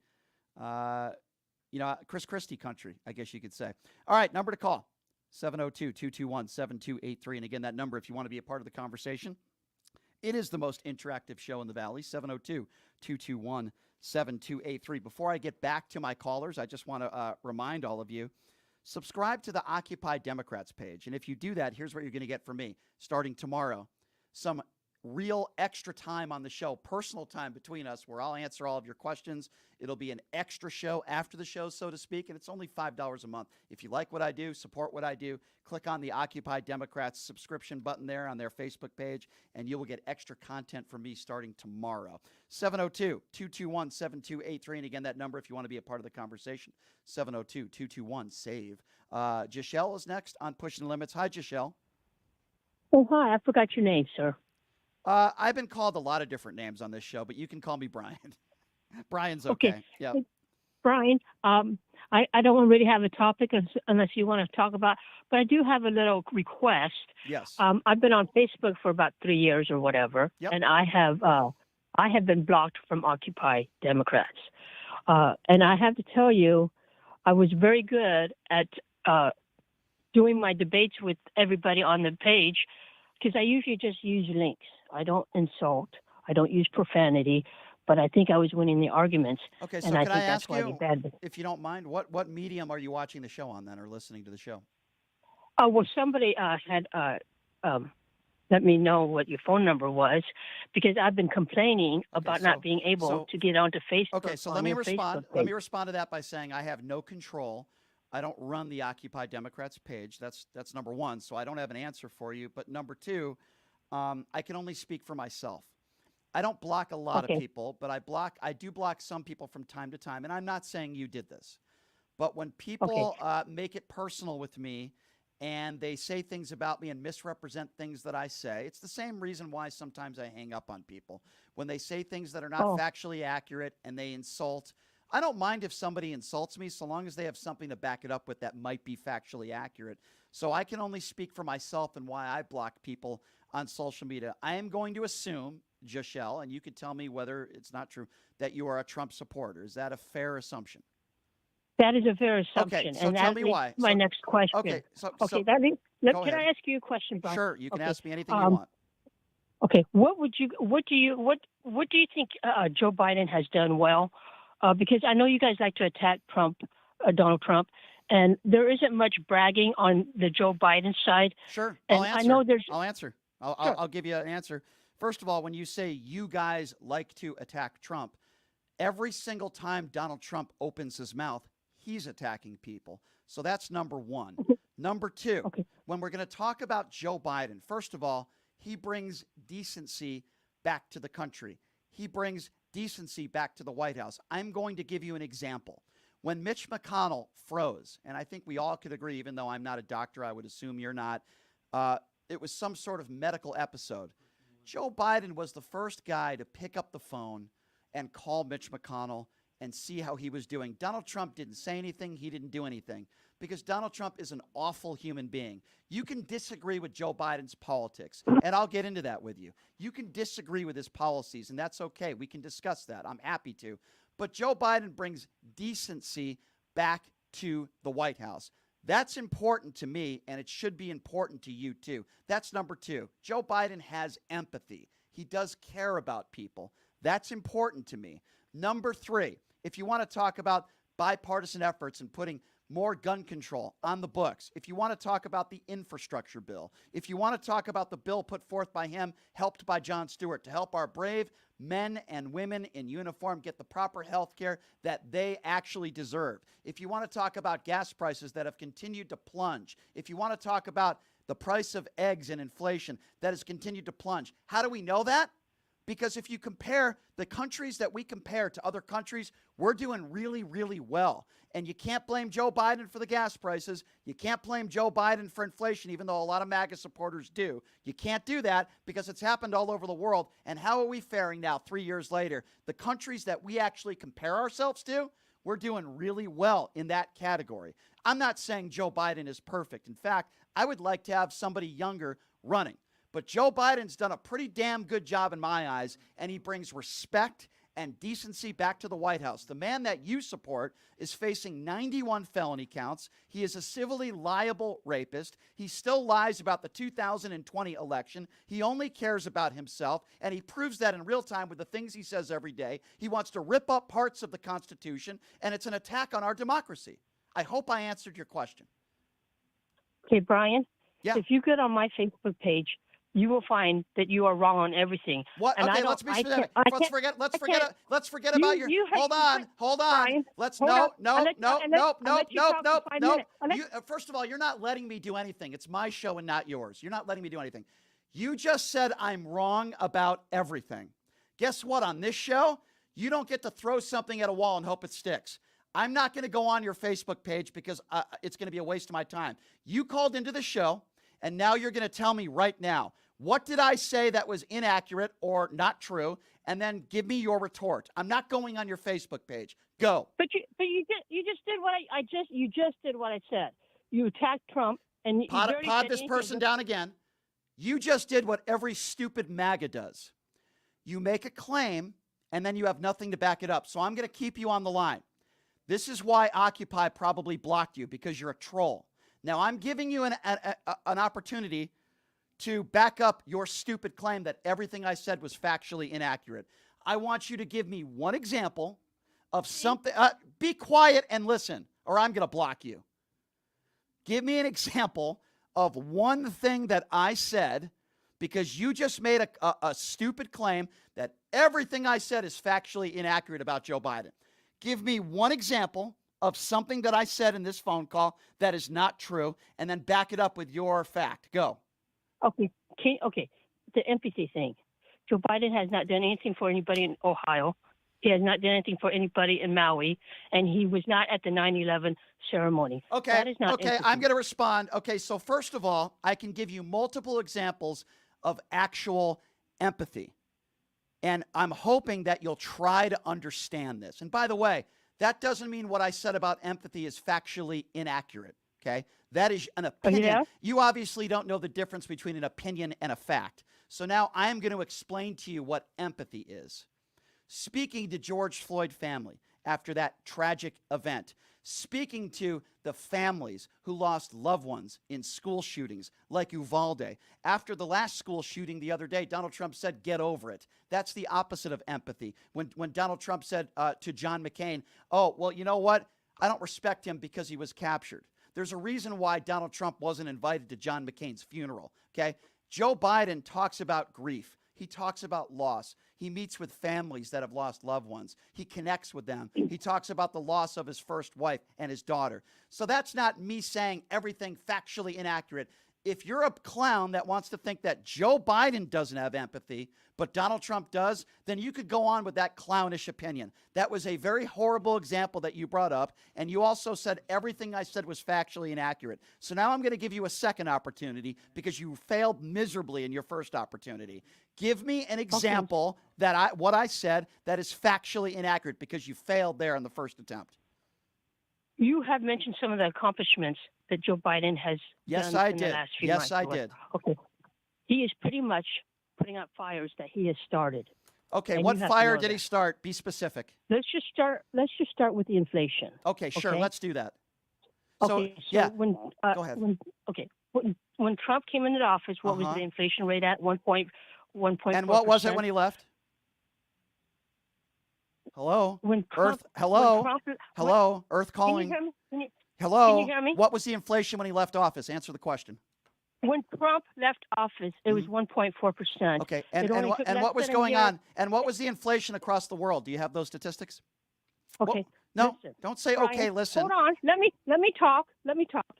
Speaker 1: Chris Christie country, I guess you could say. All right, number to call, 702-221-7283. And again, that number, if you want to be a part of the conversation, it is the most interactive show in the Valley, 702-221-7283. Before I get back to my callers, I just want to remind all of you, subscribe to the Occupy Democrats page. And if you do that, here's what you're going to get from me starting tomorrow. Some real extra time on the show, personal time between us, where I'll answer all of your questions. It'll be an extra show after the show, so to speak, and it's only $5 a month. If you like what I do, support what I do, click on the Occupy Democrats subscription button there on their Facebook page, and you will get extra content from me starting tomorrow. 702-221-7283, and again, that number if you want to be a part of the conversation, 702-221-SAVE. Giselle is next on Pushing the Limits. Hi, Giselle.
Speaker 7: Oh, hi. I forgot your name, sir.
Speaker 1: I've been called a lot of different names on this show, but you can call me Brian. Brian's okay. Yeah.
Speaker 7: Brian, I don't really have a topic unless you want to talk about, but I do have a little request.
Speaker 1: Yes.
Speaker 7: I've been on Facebook for about 3 years or whatever, and I have been blocked from Occupy Democrats. And I have to tell you, I was very good at doing my debates with everybody on the page because I usually just use links. I don't insult. I don't use profanity, but I think I was winning the arguments.
Speaker 1: Okay, so
Speaker 7: and
Speaker 1: can
Speaker 7: I think
Speaker 1: I
Speaker 7: that's
Speaker 1: ask
Speaker 7: why
Speaker 1: you,
Speaker 7: they banned me.
Speaker 1: if you don't mind, what medium are you watching the show on then, or listening to the show?
Speaker 7: Oh, well, somebody had let me know what your phone number was because I've been complaining about not being able to get onto Facebook.
Speaker 1: Okay, so let me respond. Let me respond to that by saying I have no control. I don't run the Occupy Democrats page. That's number one. So I don't have an answer for you. But number two, I can only speak for myself. I don't block a lot of people, but I do block some people from time to time. And I'm not saying you did this. But when people make it personal with me and they say things about me and misrepresent things that I say, it's the same reason why sometimes I hang up on people. When they say things that are not factually accurate and they insult, I don't mind if somebody insults me so long as they have something to back it up with that might be factually accurate. So I can only speak for myself and why I block people on social media. I am going to assume, Giselle, and you can tell me whether it's not true, that you are a Trump supporter. Is that a fair assumption?
Speaker 7: That is a fair assumption.
Speaker 1: Okay, so
Speaker 7: and
Speaker 1: tell
Speaker 7: that
Speaker 1: me
Speaker 7: leads
Speaker 1: why.
Speaker 7: to my next question.
Speaker 1: Okay,
Speaker 7: can
Speaker 1: ahead.
Speaker 7: I ask you a question, Brian?
Speaker 1: Sure, you can ask me anything you want.
Speaker 7: Okay, what do you think Joe Biden has done well? Because I know you guys like to attack Donald Trump, and there isn't much bragging on the Joe Biden side.
Speaker 1: Sure,
Speaker 7: and
Speaker 1: I'll answer.
Speaker 7: I know
Speaker 1: I'll answer.
Speaker 7: Sure.
Speaker 1: I'll give you an answer. First of all, when you say you guys like to attack Trump, every single time Donald Trump opens his mouth, he's attacking people. So that's number one. Number two, when we're going to talk about Joe Biden, first of all, he brings decency back to the country. He brings decency back to the White House. I'm going to give you an example. When Mitch McConnell froze, and I think we all could agree, even though I'm not a doctor, I would assume you're not, it was some sort of medical episode. Joe Biden was the first guy to pick up the phone and call Mitch McConnell and see how he was doing. Donald Trump didn't say anything. He didn't do anything because Donald Trump is an awful human being. You can disagree with Joe Biden's politics, and I'll get into that with you. You can disagree with his policies, and that's okay. We can discuss that. I'm happy to. But Joe Biden brings decency back to the White House. That's important to me, and it should be important to you, too. That's number two. Joe Biden has empathy. He does care about people. That's important to me. Number three, if you want to talk about bipartisan efforts and putting more gun control on the books, if you want to talk about the infrastructure bill, if you want to talk about the bill put forth by him, helped by Jon Stewart, to help our brave men and women in uniform get the proper health care that they actually deserve, if you want to talk about gas prices that have continued to plunge, if you want to talk about the price of eggs and inflation that has continued to plunge, how do we know that? Because if you compare the countries that we compare to other countries, we're doing really, really well. And you can't blame Joe Biden for the gas prices. You can't blame Joe Biden for inflation, even though a lot of MAGA supporters do. You can't do that because it's happened all over the world. And how are we faring now 3 years later? The countries that we actually compare ourselves to, we're doing really well in that category. I'm not saying Joe Biden is perfect. In fact, I would like to have somebody younger running. But Joe Biden's done a pretty damn good job in my eyes, and he brings respect and decency back to the White House. The man that you support is facing 91 felony counts. He is a civilly liable rapist. He still lies about the 2020 election. He only cares about himself, and he proves that in real time with the things he says every day. He wants to rip up parts of the Constitution, and it's an attack on our democracy. I hope I answered your question.
Speaker 7: Okay, Brian.
Speaker 1: Yeah.
Speaker 7: If you get on my Facebook page, you will find that you are wrong on everything.
Speaker 1: What?
Speaker 7: And
Speaker 1: Okay, let's be specific. Let's forget about your. Hold on.
Speaker 7: Brian,
Speaker 1: Let's
Speaker 7: hold
Speaker 1: no.
Speaker 7: Nope.
Speaker 1: First of all, you're not letting me do anything. It's my show and not yours. You're not letting me do anything. You just said I'm wrong about everything. Guess what? On this show, you don't get to throw something at a wall and hope it sticks. I'm not going to go on your Facebook page because it's going to be a waste of my time. You called into the show, and now you're going to tell me right now, what did I say that was inaccurate or not true? And then give me your retort. I'm not going on your Facebook page. Go.
Speaker 7: But you just did what you just did what I said. You attacked Trump and
Speaker 1: pod this person down again. You just did what every stupid MAGA does. You make a claim and then you have nothing to back it up. So I'm going to keep you on the line. This is why Occupy probably blocked you, because you're a troll. Now I'm giving you an opportunity to back up your stupid claim that everything I said was factually inaccurate. I want you to give me one example of something. Be quiet and listen, or I'm going to block you. Give me an example of one thing that I said, because you just made a stupid claim that everything I said is factually inaccurate about Joe Biden. Give me one example of something that I said in this phone call that is not true, and then back it up with your fact. Go.
Speaker 7: Okay. The empathy thing. Joe Biden has not done anything for anybody in Ohio. He has not done anything for anybody in Maui, and he was not at the 9/11 ceremony.
Speaker 1: Okay.
Speaker 7: That is not empathy.
Speaker 1: I'm going to respond. Okay, so first of all, I can give you multiple examples of actual empathy. And I'm hoping that you'll try to understand this. And by the way, that doesn't mean what I said about empathy is factually inaccurate, okay? That is an opinion.
Speaker 7: Yeah.
Speaker 1: You obviously don't know the difference between an opinion and a fact. So now I am going to explain to you what empathy is. Speaking to George Floyd family after that tragic event, speaking to the families who lost loved ones in school shootings like Uvalde. After the last school shooting the other day, Donald Trump said, get over it. That's the opposite of empathy. When Donald Trump said to John McCain, oh, well, you know what? I don't respect him because he was captured. There's a reason why Donald Trump wasn't invited to John McCain's funeral, okay? Joe Biden talks about grief. He talks about loss. He meets with families that have lost loved ones. He connects with them. He talks about the loss of his first wife and his daughter. So that's not me saying everything factually inaccurate. if you're a clown that wants to think that Joe Biden doesn't have empathy, but Donald Trump does, then you could go on with that clownish opinion. That was a very horrible example that you brought up, and you also said everything I said was factually inaccurate. So now I'm going to give you a second opportunity because you failed miserably in your first opportunity. Give me an example that what I said that is factually inaccurate because you failed there in the first attempt.
Speaker 7: You have mentioned some of the accomplishments that Joe Biden has done in the last few months.
Speaker 1: Yes, I did.
Speaker 7: Okay. He is pretty much putting out fires that he has started.
Speaker 1: Okay,
Speaker 7: And
Speaker 1: what
Speaker 7: you have to
Speaker 1: fire
Speaker 7: know
Speaker 1: did
Speaker 7: that.
Speaker 1: he start? Be specific.
Speaker 7: Let's just start with the inflation.
Speaker 1: Okay, sure.
Speaker 7: Okay?
Speaker 1: Let's do that.
Speaker 7: Okay, so
Speaker 1: yeah,
Speaker 7: when
Speaker 1: go ahead.
Speaker 7: When Trump came into office, what was the inflation rate at? 1.4%.
Speaker 1: And what was it when he left? Hello?
Speaker 7: When
Speaker 1: Earth,
Speaker 7: Trump,
Speaker 1: hello?
Speaker 7: When Trump,
Speaker 1: Hello? Earth calling.
Speaker 7: Can you hear me?
Speaker 1: Hello?
Speaker 7: Can you hear me?
Speaker 1: What was the inflation when he left office? Answer the question.
Speaker 7: When Trump left office, it was 1.4%.
Speaker 1: Okay,
Speaker 7: It only took less
Speaker 1: what was
Speaker 7: than a
Speaker 1: going
Speaker 7: year.
Speaker 1: on? And what was the inflation across the world? Do you have those statistics?
Speaker 7: Okay.
Speaker 1: No,
Speaker 7: listen,
Speaker 1: don't say
Speaker 7: Brian,
Speaker 1: okay, listen.
Speaker 7: Hold on. Let me talk.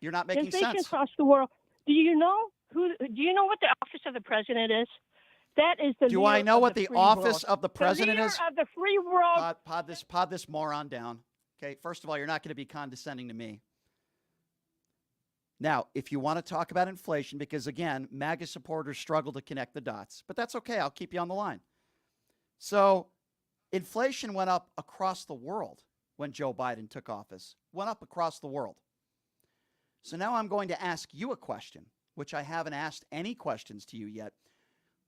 Speaker 1: You're not making
Speaker 7: Inflation
Speaker 1: sense.
Speaker 7: across the world. Do you know what the office of the president is? That is the
Speaker 1: Do
Speaker 7: leader
Speaker 1: I know
Speaker 7: of
Speaker 1: what
Speaker 7: the
Speaker 1: the
Speaker 7: free
Speaker 1: office
Speaker 7: world.
Speaker 1: of the president
Speaker 7: the leader
Speaker 1: is?
Speaker 7: of the free world.
Speaker 1: Pod this moron down. Okay, first of all, you're not going to be condescending to me. Now, if you want to talk about inflation, because again, MAGA supporters struggle to connect the dots, but that's okay. I'll keep you on the line. So, inflation went up across the world when Joe Biden took office. Went up across the world. So now I'm going to ask you a question, which I haven't asked any questions to you yet.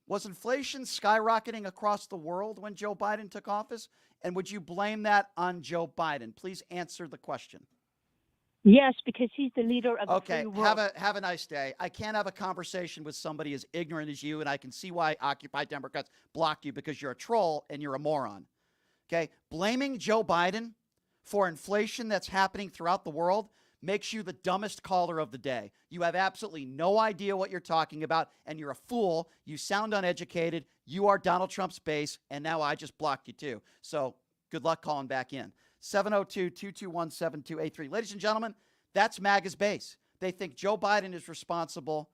Speaker 1: Was inflation skyrocketing across the world when Joe Biden took office? And would you blame that on Joe Biden? Please answer the question.
Speaker 7: Yes, because he's the leader of the
Speaker 1: Okay,
Speaker 7: free world.
Speaker 1: have a nice day. I can't have a conversation with somebody as ignorant as you, and I can see why Occupy Democrats blocked you because you're a troll and you're a moron. Okay, blaming Joe Biden for inflation that's happening throughout the world makes you the dumbest caller of the day. You have absolutely no idea what you're talking about, and you're a fool. You sound uneducated. You are Donald Trump's base, and now I just blocked you too. So good luck calling back in. 702-221-7283. Ladies and gentlemen, that's MAGA's base. They think Joe Biden is responsible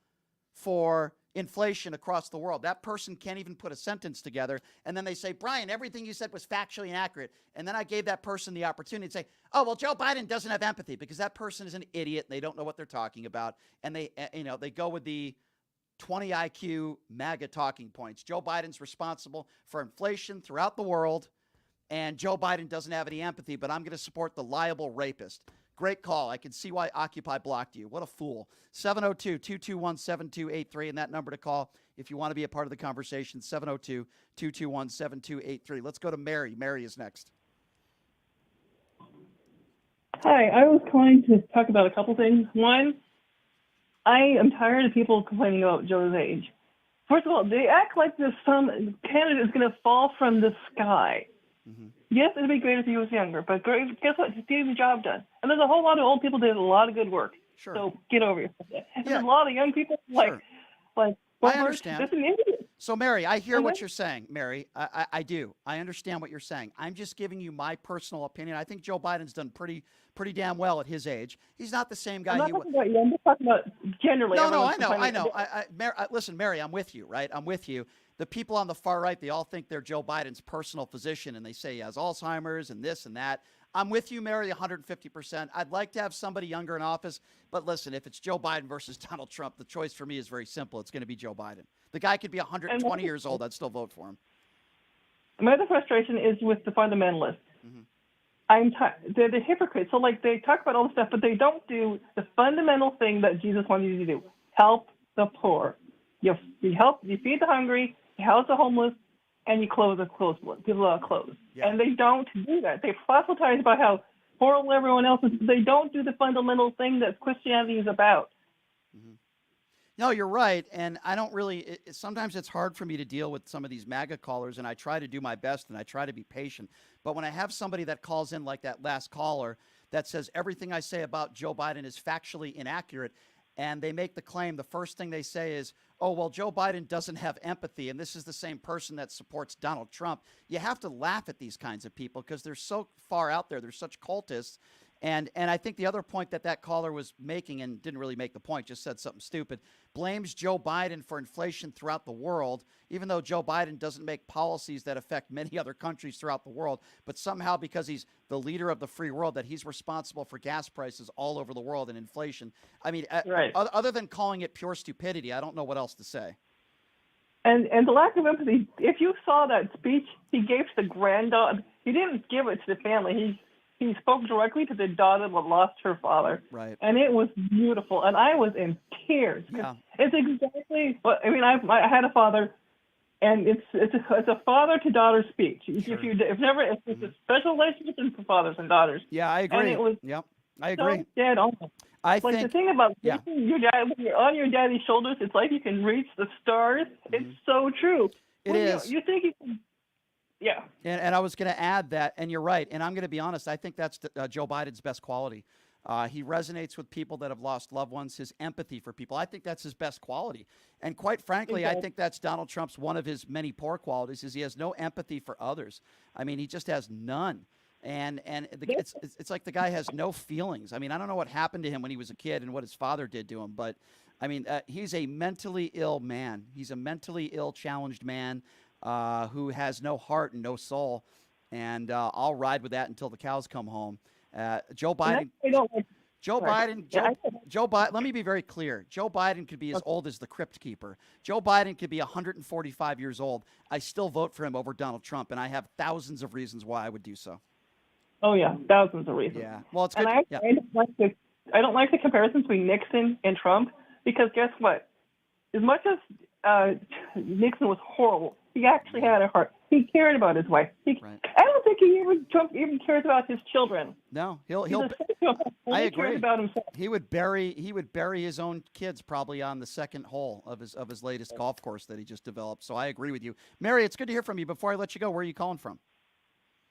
Speaker 1: for inflation across the world. That person can't even put a sentence together. And then they say, Brian, everything you said was factually inaccurate. And then I gave that person the opportunity to say, oh, well, Joe Biden doesn't have empathy because that person is an idiot and they don't know what they're talking about. And they go with the 20 IQ MAGA talking points. Joe Biden's responsible for inflation throughout the world. And Joe Biden doesn't have any empathy, but I'm going to support the liable rapist. Great call. I can see why Occupy blocked you. What a fool. 702-221-7283, and that number to call if you want to be a part of the conversation, 702-221-7283. Let's go to Mary. Mary is next.
Speaker 8: Hi, I was calling to talk about a couple things. One, I am tired of people complaining about Joe's age. First of all, they act like some candidate is going to fall from the sky. Mm-hmm. Yes, it'd be great if he was younger, but guess what? He's getting the job done. And there's a whole lot of old people that did a lot of good work.
Speaker 1: Sure.
Speaker 8: So get over yourself. And
Speaker 1: Yeah.
Speaker 8: there's a lot of young people
Speaker 1: Sure.
Speaker 8: I
Speaker 1: understand.
Speaker 8: That's an idiot.
Speaker 1: So, Mary, I hear what you're saying, Mary. I do. I understand what you're saying. I'm just giving you my personal opinion. I think Joe Biden's done pretty damn well at his age. He's not the same guy
Speaker 8: I'm not
Speaker 1: he was.
Speaker 8: talking about you. I'm just talking about generally.
Speaker 1: No,
Speaker 8: everyone's
Speaker 1: I know.
Speaker 8: complaining.
Speaker 1: Listen, Mary, I'm with you, right? I'm with you. The people on the far right, they all think they're Joe Biden's personal physician, and they say he has Alzheimer's and this and that. I'm with you, Mary, 150%. I'd like to have somebody younger in office, but listen, if it's Joe Biden versus Donald Trump, the choice for me is very simple. It's going to be Joe Biden. The guy could be 120 years old. I'd still vote for him.
Speaker 8: My other frustration is with the fundamentalists.
Speaker 1: Mm-hmm.
Speaker 8: They're the hypocrites. So, they talk about all this stuff, but they don't do the fundamental thing that Jesus wanted you to do: help the poor. You feed the hungry, you house the homeless, and you clothe the people clothes.
Speaker 1: Yeah.
Speaker 8: And they don't do that. They proselytize about how horrible everyone else is. They don't do the fundamental thing that Christianity is about.
Speaker 1: Mm-hmm. No, you're right. And I don't really, sometimes it's hard for me to deal with some of these MAGA callers, and I try to do my best and I try to be patient. But when I have somebody that calls in like that last caller that says everything I say about Joe Biden is factually inaccurate, and they make the claim, the first thing they say is, oh, well, Joe Biden doesn't have empathy, and this is the same person that supports Donald Trump. You have to laugh at these kinds of people because they're so far out there. They're such cultists. And I think the other point that caller was making, and didn't really make the point, just said something stupid, blames Joe Biden for inflation throughout the world, even though Joe Biden doesn't make policies that affect many other countries throughout the world. But somehow, because he's the leader of the free world, that he's responsible for gas prices all over the world and inflation. I mean,
Speaker 8: Right.
Speaker 1: other than calling it pure stupidity, I don't know what else to say.
Speaker 8: And the lack of empathy. If you saw that speech he gave to the granddaughter, he didn't give it to the family. He spoke directly to the daughter that lost her father.
Speaker 1: Right.
Speaker 8: And it was beautiful. And I was in tears.
Speaker 1: Yeah.
Speaker 8: It's exactly what I mean. I had a father, and it's a father to daughter speech.
Speaker 1: Sure.
Speaker 8: It's a special relationship for fathers and daughters.
Speaker 1: Yeah, I agree.
Speaker 8: And it was
Speaker 1: yep, I agree.
Speaker 8: so dead on.
Speaker 1: I
Speaker 8: Like
Speaker 1: think
Speaker 8: the thing about
Speaker 1: yeah.
Speaker 8: reaching your dad, when you're on your daddy's shoulders, it's like you can reach the stars. It's so true.
Speaker 1: It
Speaker 8: When
Speaker 1: is.
Speaker 8: You think you can. Yeah.
Speaker 1: And I was going to add that, and you're right. And I'm going to be honest. I think that's Joe Biden's best quality. He resonates with people that have lost loved ones. His empathy for people. I think that's his best quality. And quite frankly, I think that's Donald Trump's one of his many poor qualities is he has no empathy for others. I mean, he just has none. And it's like the guy has no feelings. I mean, I don't know what happened to him when he was a kid and what his father did to him, but I mean, he's a mentally ill man. He's a mentally ill, challenged man who has no heart and no soul. And I'll ride with that until the cows come home. Joe Biden. Joe Biden. Let me be very clear. Joe Biden could be as old as the Crypt Keeper. Joe Biden could be 145 years old. I still vote for him over Donald Trump, and I have thousands of reasons why I would do so.
Speaker 8: Oh yeah, thousands of reasons.
Speaker 1: Yeah. Well, it's good.
Speaker 8: And I don't like the comparison between Nixon and Trump because guess what? As much as Nixon was horrible, he actually had a heart. He cared about his wife.
Speaker 1: Right.
Speaker 8: I don't think Trump even cares about his children.
Speaker 1: No, he'll.
Speaker 8: I
Speaker 1: agree.
Speaker 8: About himself.
Speaker 1: He would bury his own kids probably on the second hole of his latest golf course that he just developed. So I agree with you, Mary. It's good to hear from you. Before I let you go, where are you calling from?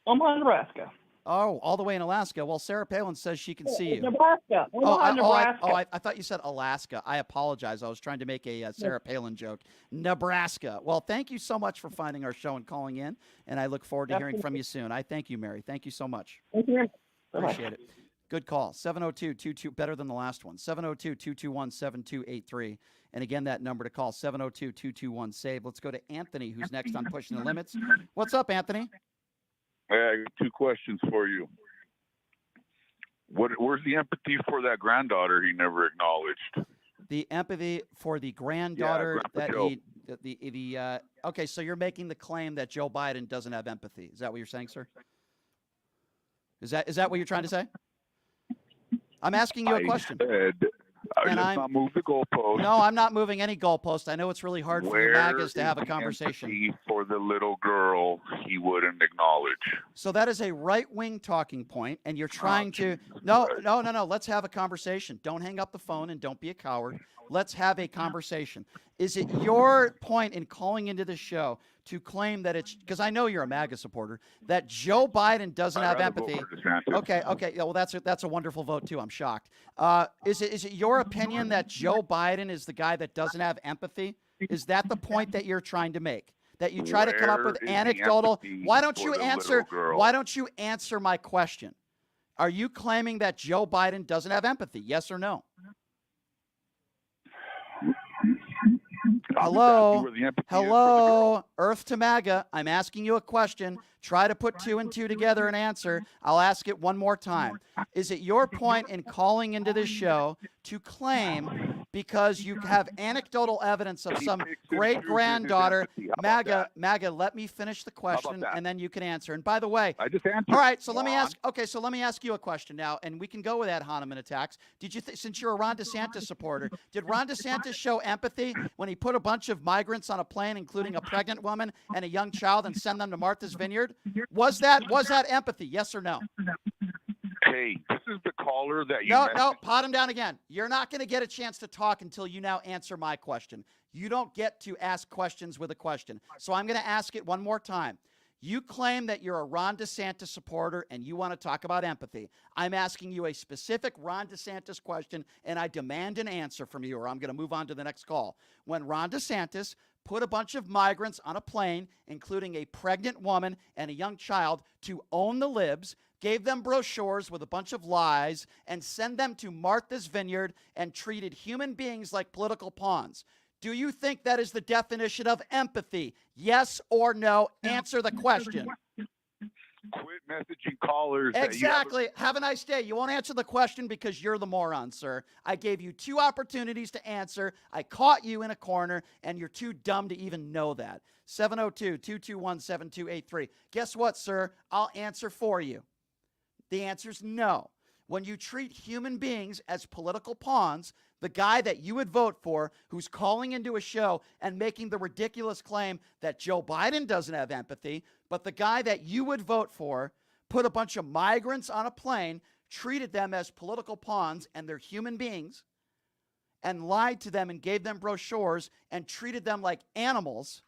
Speaker 8: Omaha, Nebraska.
Speaker 1: Oh, all the way in Alaska. Well, Sarah Palin says she can see you.
Speaker 8: Nebraska. Nebraska.
Speaker 1: I thought you said Alaska. I apologize. I was trying to make a Sarah Palin joke. Nebraska. Well, thank you so much for finding our show and calling in, and I look forward to hearing from you soon. I thank you, Mary. Thank you so much.
Speaker 8: Thank you.
Speaker 1: Appreciate it. Good call. 702-22, better than the last one. 702-221-7283. And again, that number to call, 702-221-SAVE. Let's go to Anthony, who's next on Pushing the Limits. What's up, Anthony?
Speaker 9: I got two questions for you. Where's the empathy for that granddaughter he never acknowledged?
Speaker 1: The empathy for the granddaughter okay, so you're making the claim that Joe Biden doesn't have empathy. Is that what you're saying, sir? Is that what you're trying to say? I'm asking you a question.
Speaker 9: Let's not move the goalpost.
Speaker 1: No, I'm not moving any goalpost. I know it's really hard for you MAGAs to have a conversation.
Speaker 9: Empathy for the little girl he wouldn't acknowledge.
Speaker 1: So that is a right-wing talking point, and you're trying to no. Let's have a conversation. Don't hang up the phone and don't be a coward. Let's have a conversation. Is it your point in calling into the show to claim that it's because I know you're a MAGA supporter that Joe Biden doesn't have empathy? Okay. Yeah, well, that's a wonderful vote too. I'm shocked. Is it your opinion that Joe Biden is the guy that doesn't have empathy? Is that the point that you're trying to make? That you try to come up with anecdotal? Why don't you answer? Why don't you answer my question? Are you claiming that Joe Biden doesn't have empathy? Yes or no? Hello, Earth to MAGA. I'm asking you a question. Try to put two and two together and answer. I'll ask it one more time. Is it your point in calling into this show to claim because you have anecdotal evidence of some great granddaughter? MAGA, let me finish the question and then you can answer. And by the way,
Speaker 9: I just answered.
Speaker 1: All right, so let me ask. Okay, so let me ask you a question now, and we can go with ad hominem attacks. Did you, since you're a Ron DeSantis supporter, did Ron DeSantis show empathy when he put a bunch of migrants on a plane, including a pregnant woman and a young child, and send them to Martha's Vineyard? Was that empathy? Yes or no?
Speaker 9: Hey, this is the caller that you.
Speaker 1: No, pot him down again. You're not going to get a chance to talk until you now answer my question. You don't get to ask questions with a question. So I'm going to ask it one more time. You claim that you're a Ron DeSantis supporter and you want to talk about empathy. I'm asking you a specific Ron DeSantis question, and I demand an answer from you, or I'm going to move on to the next call. When Ron DeSantis put a bunch of migrants on a plane, including a pregnant woman and a young child, to own the libs, gave them brochures with a bunch of lies, and send them to Martha's Vineyard and treated human beings like political pawns. Do you think that is the definition of empathy? Yes or no? Answer the question.
Speaker 9: Quit messaging callers.
Speaker 1: Exactly. Have a nice day. You won't answer the question because you're the moron, sir. I gave you 2 opportunities to answer. I caught you in a corner, and you're too dumb to even know that. 702-221-7283. Guess what, sir? I'll answer for you. The answer's no. When you treat human beings as political pawns, the guy that you would vote for who's calling into a show and making the ridiculous claim that Joe Biden doesn't have empathy, but the guy that you would vote for put a bunch of migrants on a plane, treated them as political pawns, and they're human beings, and lied to them and gave them brochures and treated them like animals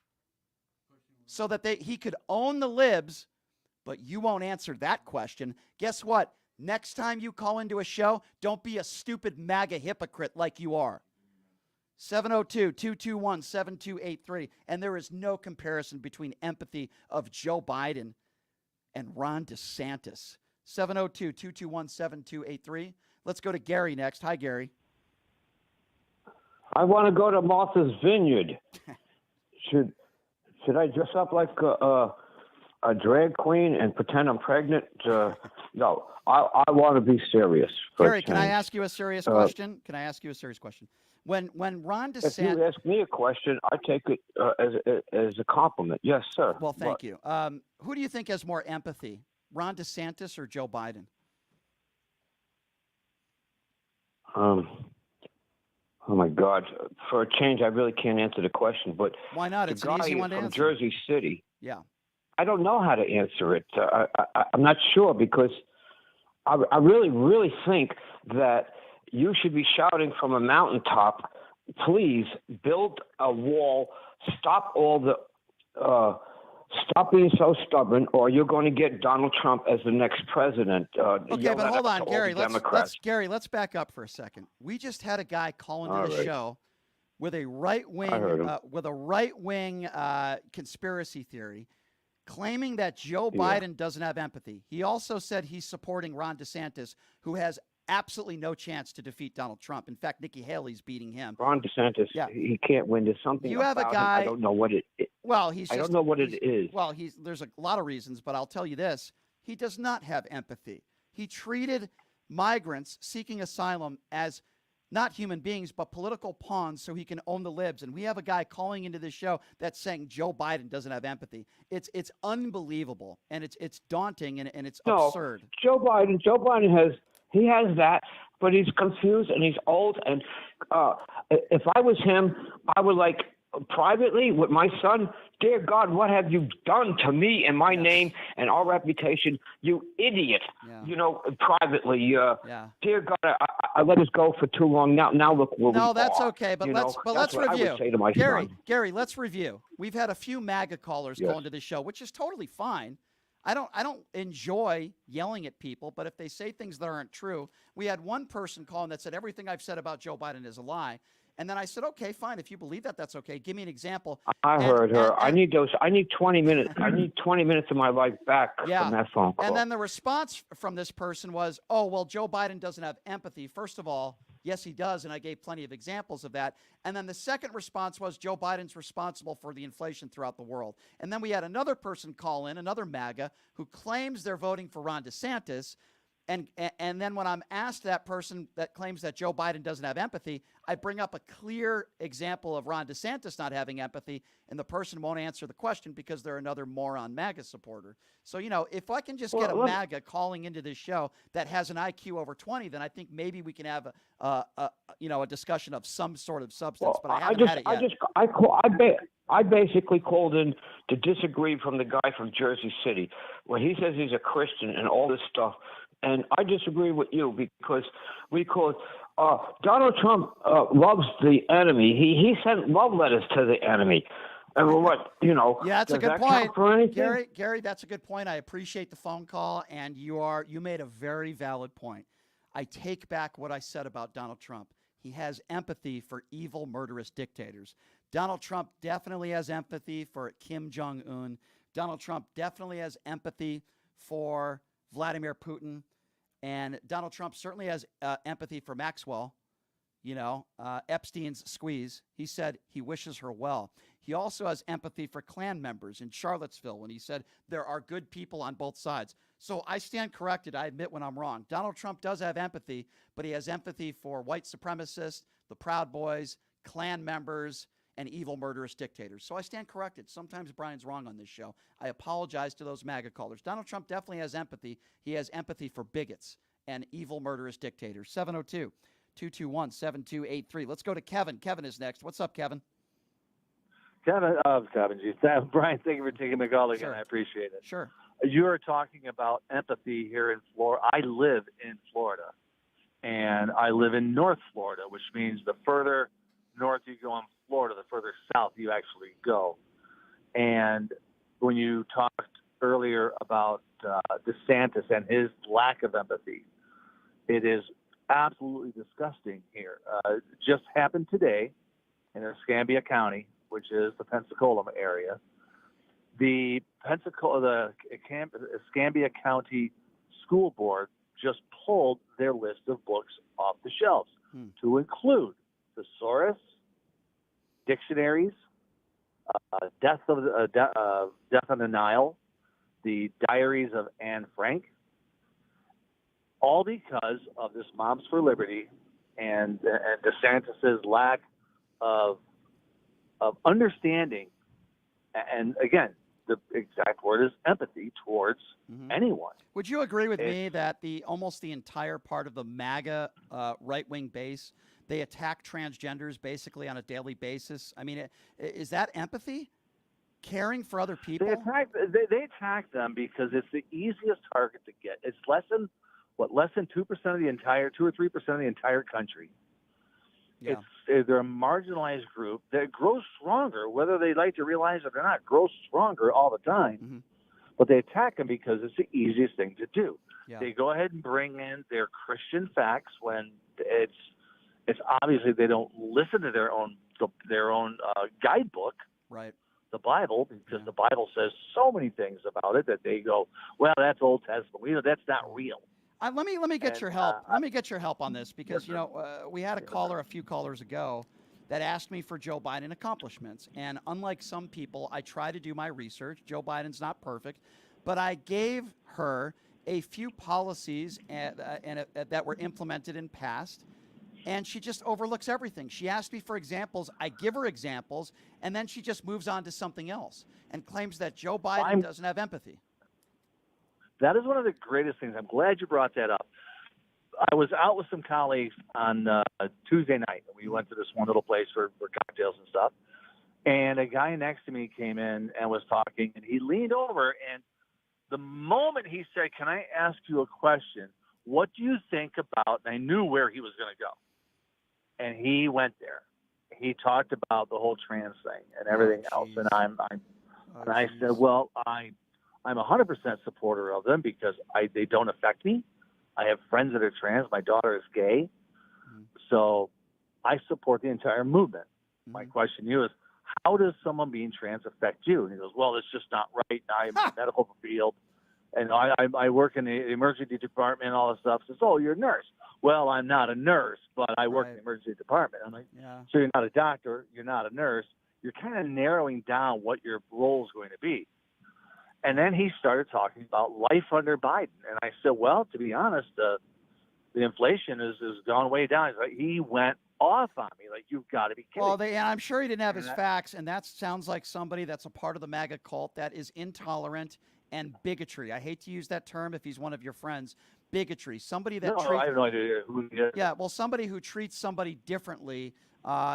Speaker 1: so that he could own the libs, but you won't answer that question. Guess what? Next time you call into a show, don't be a stupid MAGA hypocrite like you are. 702-221-7283. And there is no comparison between empathy of Joe Biden and Ron DeSantis. 702-221-7283. Let's go to Gary next. Hi, Gary.
Speaker 10: I want to go to Martha's Vineyard. Should I dress up like a drag queen and pretend I'm pregnant? No, I want to be serious.
Speaker 1: Gary, can I ask you a serious question? Can I ask you a serious question? When Ron DeSantis...
Speaker 10: If you ask me a question, I take it as a compliment. Yes, sir.
Speaker 1: Well, thank you. Who do you think has more empathy, Ron DeSantis or Joe Biden?
Speaker 10: Oh, my God. For a change, I really can't answer the question. But
Speaker 1: why not? It's an easy one to
Speaker 10: from
Speaker 1: answer.
Speaker 10: Jersey City.
Speaker 1: Yeah.
Speaker 10: I don't know how to answer it. I'm not sure because I really, really think that you should be shouting from a mountaintop, please build a wall, stop being so stubborn, or you're going to get Donald Trump as the next president.
Speaker 1: Okay, but hold on, Gary. Let's back up for a second. We just had a guy call into the show with a right-wing conspiracy theory, claiming that Joe Biden doesn't have empathy. He also said he's supporting Ron DeSantis, who has absolutely no chance to defeat Donald Trump. In fact, Nikki Haley's beating him.
Speaker 10: Ron DeSantis, he can't win. There's something
Speaker 1: you have
Speaker 10: about
Speaker 1: a guy.
Speaker 10: Him. I don't know what it is.
Speaker 1: Well,
Speaker 10: I don't know what it is.
Speaker 1: Well, there's a lot of reasons, but I'll tell you this. He does not have empathy. He treated migrants seeking asylum as not human beings, but political pawns so he can own the libs. And we have a guy calling into this show that's saying Joe Biden doesn't have empathy. It's unbelievable, and it's daunting, and it's absurd.
Speaker 10: Joe Biden has that, but he's confused and he's old. And if I was him, I would privately with my son, dear God, what have you done to me and my name and our reputation, you idiot? Privately, dear God, I let us go for too long. Now look where we are.
Speaker 1: No, that's okay, but let's review.
Speaker 10: I would say to my son.
Speaker 1: Gary, let's review. We've had a few MAGA callers call into the show, which is totally fine. I don't enjoy yelling at people, but if they say things that aren't true, we had one person calling that said everything I've said about Joe Biden is a lie. And then I said, okay, fine. If you believe that, that's okay. Give me an example.
Speaker 10: I heard her. I need 20 minutes. I need 20 minutes of my life back from that phone call.
Speaker 1: And then the response from this person was, oh, well, Joe Biden doesn't have empathy. First of all, yes, he does. And I gave plenty of examples of that. And then the second response was Joe Biden's responsible for the inflation throughout the world. And then we had another person call in, another MAGA, who claims they're voting for Ron DeSantis. And then when I'm asked that person that claims that Joe Biden doesn't have empathy, I bring up a clear example of Ron DeSantis not having empathy, and the person won't answer the question because they're another moron MAGA supporter. So, if I can just get a MAGA calling into this show that has an IQ over 20, then I think maybe we can have a discussion of some sort of substance. But I haven't had it yet.
Speaker 10: I basically called in to disagree from the guy from Jersey City when he says he's a Christian and all this stuff. And I disagree with you because Donald Trump loves the enemy. He sent love letters to the enemy. I mean, what,
Speaker 1: Yeah, that's a
Speaker 10: does
Speaker 1: good
Speaker 10: that
Speaker 1: point,
Speaker 10: count for anything?
Speaker 1: Gary. That's a good point. I appreciate the phone call, and you made a very valid point. I take back what I said about Donald Trump. He has empathy for evil, murderous dictators. Donald Trump definitely has empathy for Kim Jong-un. Donald Trump definitely has empathy for Vladimir Putin. And Donald Trump certainly has empathy for Maxwell, Epstein's squeeze. He said he wishes her well. He also has empathy for Klan members in Charlottesville when he said there are good people on both sides. So I stand corrected. I admit when I'm wrong. Donald Trump does have empathy, but he has empathy for white supremacists, the Proud Boys, Klan members, and evil, murderous dictators. So I stand corrected. Sometimes Brian's wrong on this show. I apologize to those MAGA callers. Donald Trump definitely has empathy. He has empathy for bigots and evil, murderous dictators. 702-221-7283. Let's go to Kevin. Kevin is next. What's up, Kevin?
Speaker 11: Kevin, Brian, thank you for taking the call again.
Speaker 1: Sure.
Speaker 11: I appreciate it.
Speaker 1: Sure.
Speaker 11: You are talking about empathy here in Florida. I live in Florida, and I live in North Florida, which means the further north you go in Florida, the further south you actually go. And when you talked earlier about DeSantis and his lack of empathy, it is absolutely disgusting here. It just happened today in Escambia County, which is the Pensacola area. The Escambia County School Board just pulled their list of books off the shelves to include thesaurus, dictionaries, Death on the Nile, the Diaries of Anne Frank, all because of this Moms for Liberty and DeSantis's lack of understanding. And again, the exact word is empathy towards anyone.
Speaker 1: Would you agree with me that almost the entire part of the MAGA right-wing base, they attack transgenders basically on a daily basis? I mean, is that empathy? Caring for other people?
Speaker 11: They attack them because it's the easiest target to get. It's less than 2% of the entire, 2 or 3% of the entire country.
Speaker 1: Yeah.
Speaker 11: They're a marginalized group that grows stronger, whether they like to realize it or not, grows stronger all the time. But they attack them because it's the easiest thing to do.
Speaker 1: Yeah.
Speaker 11: They go ahead and bring in their Christian facts when it's obviously they don't listen to their own guidebook,
Speaker 1: right?
Speaker 11: The Bible, because the Bible says so many things about it that they go, well, that's Old Testament. That's not real.
Speaker 1: Let me get your help. Let me get your help on this because we had a few callers ago that asked me for Joe Biden accomplishments, and unlike some people, I try to do my research. Joe Biden's not perfect, but I gave her a few policies that were implemented in past, and she just overlooks everything. She asked me for examples. I give her examples, and then she just moves on to something else and claims that Joe Biden doesn't have empathy.
Speaker 11: That is one of the greatest things. I'm glad you brought that up. I was out with some colleagues on Tuesday night. We went to this one little place for cocktails and stuff. And a guy next to me came in and was talking, and he leaned over, and the moment he said, "Can I ask you a question? What do you think about," and I knew where he was going to go. And he went there. He talked about the whole trans thing and everything else. And I said, well, I'm 100% supporter of them because they don't affect me. I have friends that are trans. My daughter is gay. So I support the entire movement. My question to you is, how does someone being trans affect you? And he goes, well, it's just not right. I'm in the medical field, and I work in the emergency department and all this stuff. Says, oh, you're a nurse. Well, I'm not a nurse, but I work in the emergency department. I'm like, so you're not a doctor, you're not a nurse. You're kind of narrowing down what your role is going to be. And then he started talking about life under Biden. And I said, well, to be honest, the inflation has gone way down. He went off on me. Like, you've got to be kidding.
Speaker 1: Well, and I'm sure he didn't have his facts, and that sounds like somebody that's a part of the MAGA cult that is intolerant and bigotry. I hate to use that term if he's one of your friends. Bigotry. Somebody that
Speaker 11: I have no idea who he is.
Speaker 1: Yeah, well, somebody who treats somebody differently,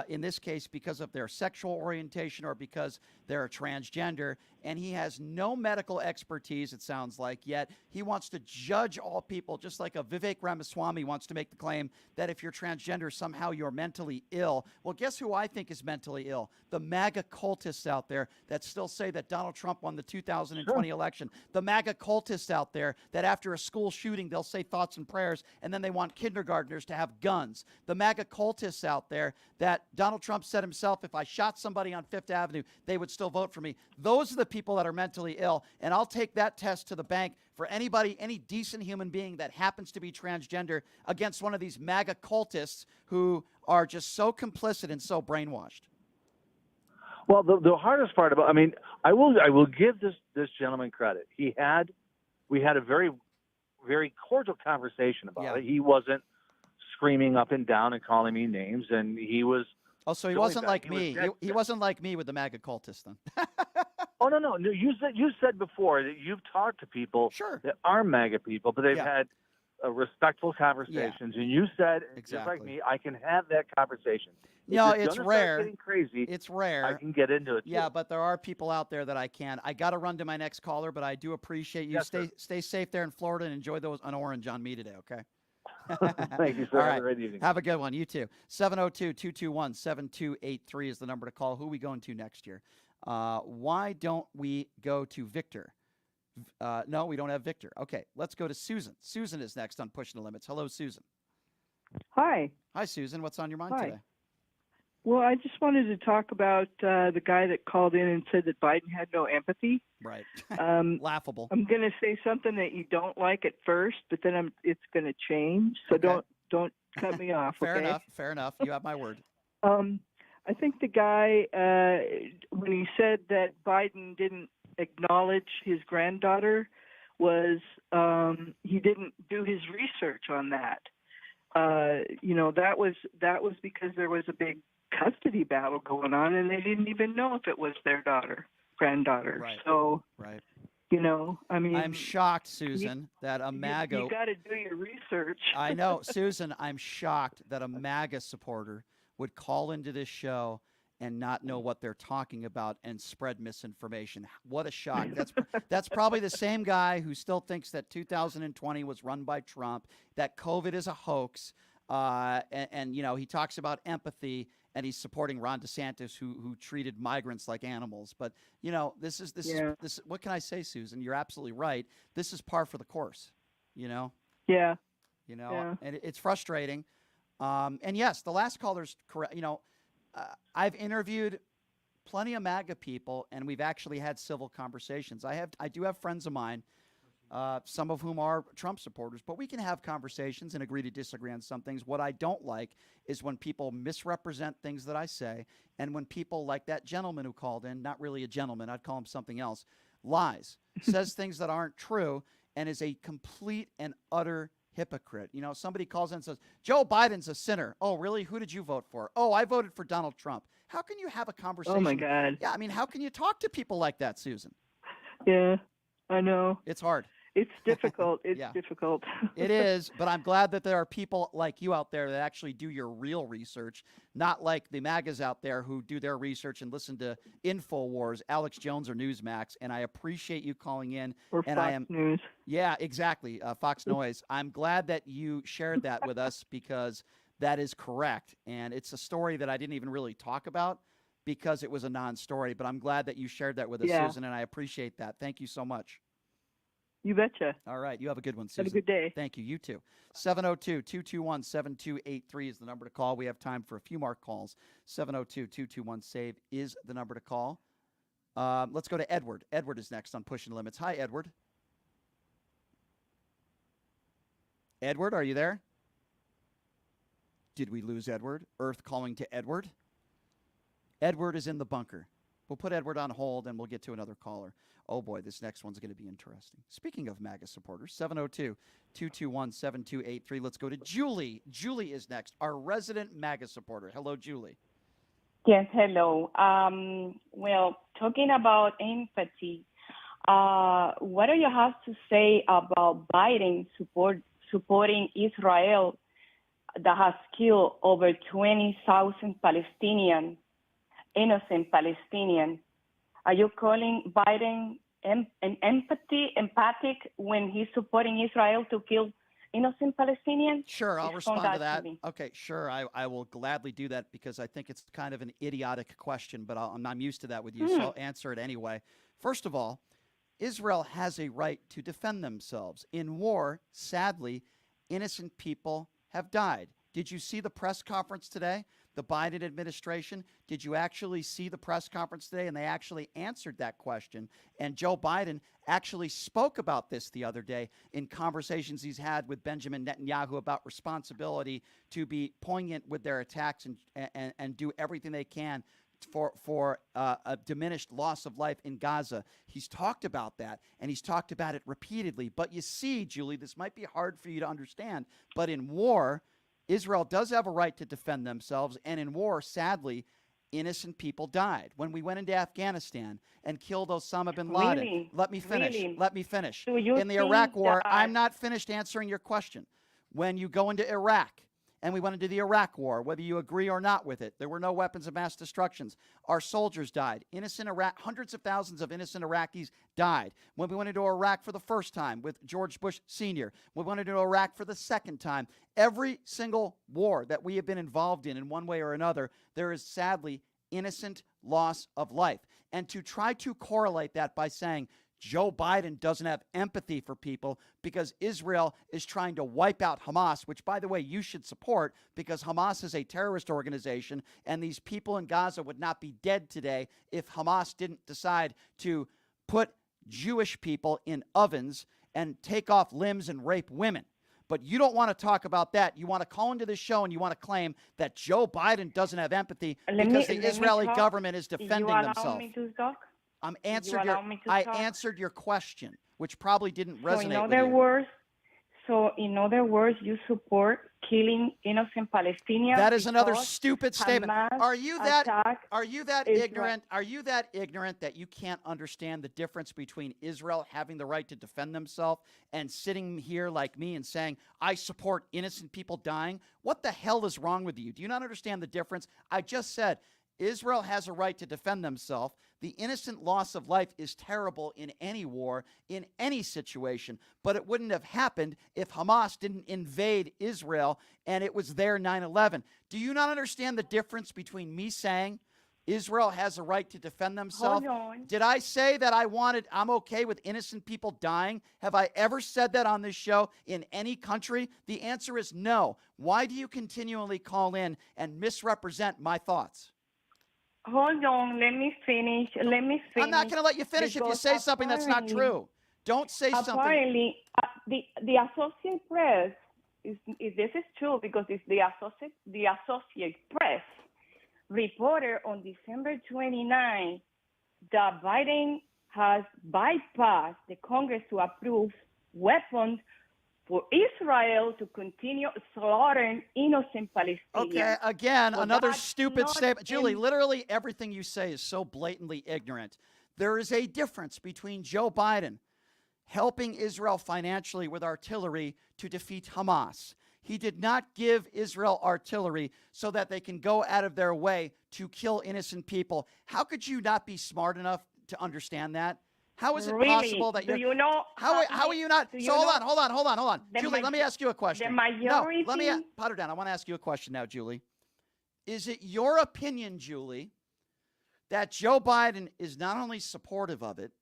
Speaker 1: in this case because of their sexual orientation or because they're a transgender, and he has no medical expertise, it sounds like, yet he wants to judge all people, just like a Vivek Ramaswamy wants to make the claim that if you're transgender, somehow you're mentally ill. Well, guess who I think is mentally ill? The MAGA cultists out there that still say that Donald Trump won the 2020 election. The MAGA cultists out there that after a school shooting, they'll say thoughts and prayers, and then they want kindergartners to have guns. The MAGA cultists out there that Donald Trump said himself, if I shot somebody on Fifth Avenue, they would still vote for me. Those are the people that are mentally ill, and I'll take that test to the bank for anybody, any decent human being that happens to be transgender against one of these MAGA cultists who are just so complicit and so brainwashed.
Speaker 11: Well, the hardest part about, I mean, I will give this gentleman credit. We had a very, very cordial conversation about it. He wasn't screaming up and down and calling me names, and he was.
Speaker 1: Oh, so he wasn't like me. He wasn't like me with the MAGA cultists then.
Speaker 11: Oh no! You said before that you've talked to people that are MAGA people, but they've had respectful conversations, and you said, just like me, I can have that conversation.
Speaker 1: No,
Speaker 11: it's
Speaker 1: rare.
Speaker 11: Getting crazy.
Speaker 1: It's rare.
Speaker 11: I can get into it.
Speaker 1: Yeah, but there are people out there that I can. I got to run to my next caller, but I do appreciate you.
Speaker 11: Yes,
Speaker 1: stay safe there in Florida and enjoy an orange on me today. Okay.
Speaker 11: Thank you, sir.
Speaker 1: All right.
Speaker 11: Have a great evening.
Speaker 1: Have a good one. You too. 702-221-7283 is the number to call. Who are we going to next year? Why don't we go to Victor? No, we don't have Victor. Okay, let's go to Susan. Susan is next on Pushing the Limits. Hello, Susan.
Speaker 12: Hi.
Speaker 1: Hi, Susan. What's on your mind
Speaker 12: Hi.
Speaker 1: today?
Speaker 12: Well, I just wanted to talk about the guy that called in and said that Biden had no empathy.
Speaker 1: Right.
Speaker 12: Laughable. I'm going to say something that you don't like at first, but then it's going to change. So don't cut me off.
Speaker 1: Fair
Speaker 12: okay?
Speaker 1: enough. Fair enough. You have my word.
Speaker 12: I think the guy, when he said that Biden didn't acknowledge his granddaughter, was he didn't do his research on that. That was because there was a big custody battle going on, and they didn't even know if it was their granddaughter.
Speaker 1: Right.
Speaker 12: So,
Speaker 1: right.
Speaker 12: I mean,
Speaker 1: I'm shocked, Susan, that a MAGA.
Speaker 12: You got to do your research.
Speaker 1: I know, Susan. I'm shocked that a MAGA supporter would call into this show and not know what they're talking about and spread misinformation. What a shock. That's probably the same guy who still thinks that 2020 was run by Trump, that COVID is a hoax, and he talks about empathy, and he's supporting Ron DeSantis, who treated migrants like animals. But this is what can I say, Susan? You're absolutely right. This is par for the course.
Speaker 12: Yeah.
Speaker 1: And it's frustrating. And yes, the last caller's correct. I've interviewed plenty of MAGA people, and we've actually had civil conversations. I do have friends of mine, some of whom are Trump supporters, but we can have conversations and agree to disagree on some things. What I don't like is when people misrepresent things that I say, and when people like that gentleman who called in, not really a gentleman, I'd call him something else, lies, says things that aren't true, and is a complete and utter hypocrite. Somebody calls in and says, Joe Biden's a sinner. Oh, really? Who did you vote for? Oh, I voted for Donald Trump. How can you have a conversation?
Speaker 12: Oh, my God.
Speaker 1: Yeah, I mean, how can you talk to people like that, Susan?
Speaker 12: Yeah, I know.
Speaker 1: It's hard.
Speaker 12: It's difficult. It's difficult.
Speaker 1: It is, but I'm glad that there are people like you out there that actually do your real research, not like the MAGAs out there who do their research and listen to InfoWars, Alex Jones, or Newsmax. And I appreciate you calling in.
Speaker 12: Or
Speaker 1: and
Speaker 12: Fox News.
Speaker 1: Yeah, exactly. Fox Noise. I'm glad that you shared that with us because that is correct. And it's a story that I didn't even really talk about because it was a non-story. But I'm glad that you shared that with us, Susan, and I appreciate that. Thank you so much.
Speaker 12: You betcha.
Speaker 1: All right. You have a good one, Susan.
Speaker 12: Have a good day.
Speaker 1: Thank you. You too. 702-221-7283 is the number to call. We have time for a few more calls. 702-221-SAVE is the number to call. Let's go to Edward. Edward is next on Pushing the Limits. Hi, Edward. Edward, are you there? Did we lose Edward? Earth calling to Edward? Edward is in the bunker. We'll put Edward on hold, and we'll get to another caller. Oh, boy, this next one's going to be interesting. Speaking of MAGA supporters, 702-221-7283. Let's go to Julie. Julie is next, our resident MAGA supporter. Hello, Julie.
Speaker 13: Yes, hello. Well, talking about empathy, what do you have to say about Biden supporting Israel that has killed over 20,000 innocent Palestinians? Are you calling Biden empathic when he's supporting Israel to kill innocent Palestinians?
Speaker 1: Sure, I'll
Speaker 13: Respond
Speaker 1: respond to
Speaker 13: that
Speaker 1: that.
Speaker 13: to me.
Speaker 1: Okay, sure, I will gladly do that because I think it's kind of an idiotic question, but I'm used to that with you, so I'll answer it anyway. First of all, Israel has a right to defend themselves. In war, sadly, innocent people have died. Did you see the press conference today? The Biden administration, did you actually see the press conference today? And they actually answered that question. And Joe Biden actually spoke about this the other day in conversations he's had with Benjamin Netanyahu about responsibility to be poignant with their attacks and do everything they can for a diminished loss of life in Gaza. He's talked about that, and he's talked about it repeatedly. But you see, Julie, this might be hard for you to understand, but in war, Israel does have a right to defend themselves, and in war, sadly, innocent people died. When we went into Afghanistan and killed Osama bin Laden,
Speaker 13: Really?
Speaker 1: let me finish.
Speaker 13: Really?
Speaker 1: Let me finish.
Speaker 13: Do you
Speaker 1: In the
Speaker 13: think
Speaker 1: Iraq War,
Speaker 13: that-
Speaker 1: I'm not finished answering your question. When you go into Iraq, and we went into the Iraq War, whether you agree or not with it, there were no weapons of mass destruction. Our soldiers died. Hundreds of thousands of innocent Iraqis died. When we went into Iraq for the first time with George Bush Sr., we went into Iraq for the second time. Every single war that we have been involved in one way or another, there is sadly innocent loss of life. And to try to correlate that by saying Joe Biden doesn't have empathy for people because Israel is trying to wipe out Hamas, which, by the way, you should support because Hamas is a terrorist organization, and these people in Gaza would not be dead today if Hamas didn't decide to put Jewish people in ovens and take off limbs and rape women. But you don't want to talk about that. You want to call into this show and you want to claim that Joe Biden doesn't have empathy because the Israeli government is defending themselves.
Speaker 13: You allow me to talk?
Speaker 1: I answered your question, which probably didn't resonate with you.
Speaker 13: In other words, you support killing innocent Palestinians.
Speaker 1: That is another
Speaker 13: because
Speaker 1: stupid statement.
Speaker 13: Hamas
Speaker 1: Are you that
Speaker 13: Israel.
Speaker 1: ignorant? Are you that ignorant that you can't understand the difference between Israel having the right to defend themselves and sitting here like me and saying, I support innocent people dying? What the hell is wrong with you? Do you not understand the difference? I just said Israel has a right to defend themselves. The innocent loss of life is terrible in any war, in any situation, but it wouldn't have happened if Hamas didn't invade Israel and it was their 9/11. Do you not understand the difference between me saying Israel has a right to defend themselves?
Speaker 13: Hold on.
Speaker 1: Did I say that I'm okay with innocent people dying? Have I ever said that on this show in any country? The answer is no. Why do you continually call in and misrepresent my thoughts?
Speaker 13: Hold on, let me finish.
Speaker 1: I'm not going to let you finish if you say something that's not true. Don't say something.
Speaker 13: Apparently, the Associated Press, this is true because it's the Associated Press reported on December 29 that Biden has bypassed the Congress to approve weapons for Israel to continue slaughtering innocent Palestinians.
Speaker 1: Okay, again,
Speaker 13: Well,
Speaker 1: another
Speaker 13: that's
Speaker 1: stupid
Speaker 13: not
Speaker 1: statement. Julie,
Speaker 13: in-
Speaker 1: literally everything you say is so blatantly ignorant. There is a difference between Joe Biden helping Israel financially with artillery to defeat Hamas. He did not give Israel artillery so that they can go out of their way to kill innocent people. How could you not be smart enough to understand that? How is it
Speaker 13: Really?
Speaker 1: possible that
Speaker 13: Do
Speaker 1: you're...
Speaker 13: you know
Speaker 1: How are you not...
Speaker 13: do you
Speaker 1: So hold
Speaker 13: know-
Speaker 1: on. Julie, let me ask you a question.
Speaker 13: the majority-
Speaker 1: No, let me... Put her down. I want to ask you a question now, Julie. Is it your opinion, Julie, that Joe Biden is not only supportive of it,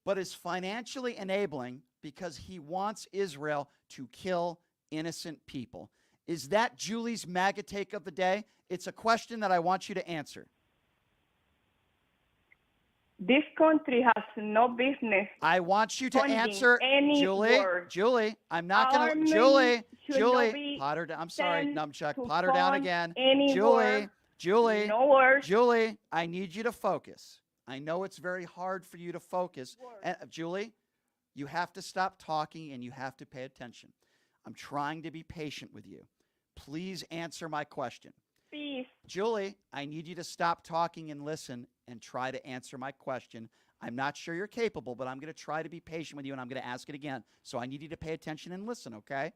Speaker 1: but is financially enabling because he wants Israel to kill innocent people? Is that Julie's MAGA take of the day? It's a question that I want you to answer.
Speaker 13: This country has no business.
Speaker 1: I want you to
Speaker 13: funding
Speaker 1: answer,
Speaker 13: any
Speaker 1: Julie.
Speaker 13: war.
Speaker 1: Julie, I'm not going
Speaker 13: Army
Speaker 1: to.
Speaker 13: should not
Speaker 1: Julie,
Speaker 13: be
Speaker 1: pot her down. I'm sorry,
Speaker 13: sent
Speaker 1: Numchuck.
Speaker 13: to
Speaker 1: Pot her down
Speaker 13: fund
Speaker 1: again.
Speaker 13: any war.
Speaker 1: Julie,
Speaker 13: No wars.
Speaker 1: Julie, I need you to focus. I know it's very hard for you to focus. And, Julie, you have to stop talking and you have to pay attention. I'm trying to be patient with you. Please answer my question.
Speaker 13: Please.
Speaker 1: Julie, I need you to stop talking and listen and try to answer my question. I'm not sure you're capable, but I'm going to try to be patient with you, and I'm going to ask it again. So I need you to pay attention and listen, okay?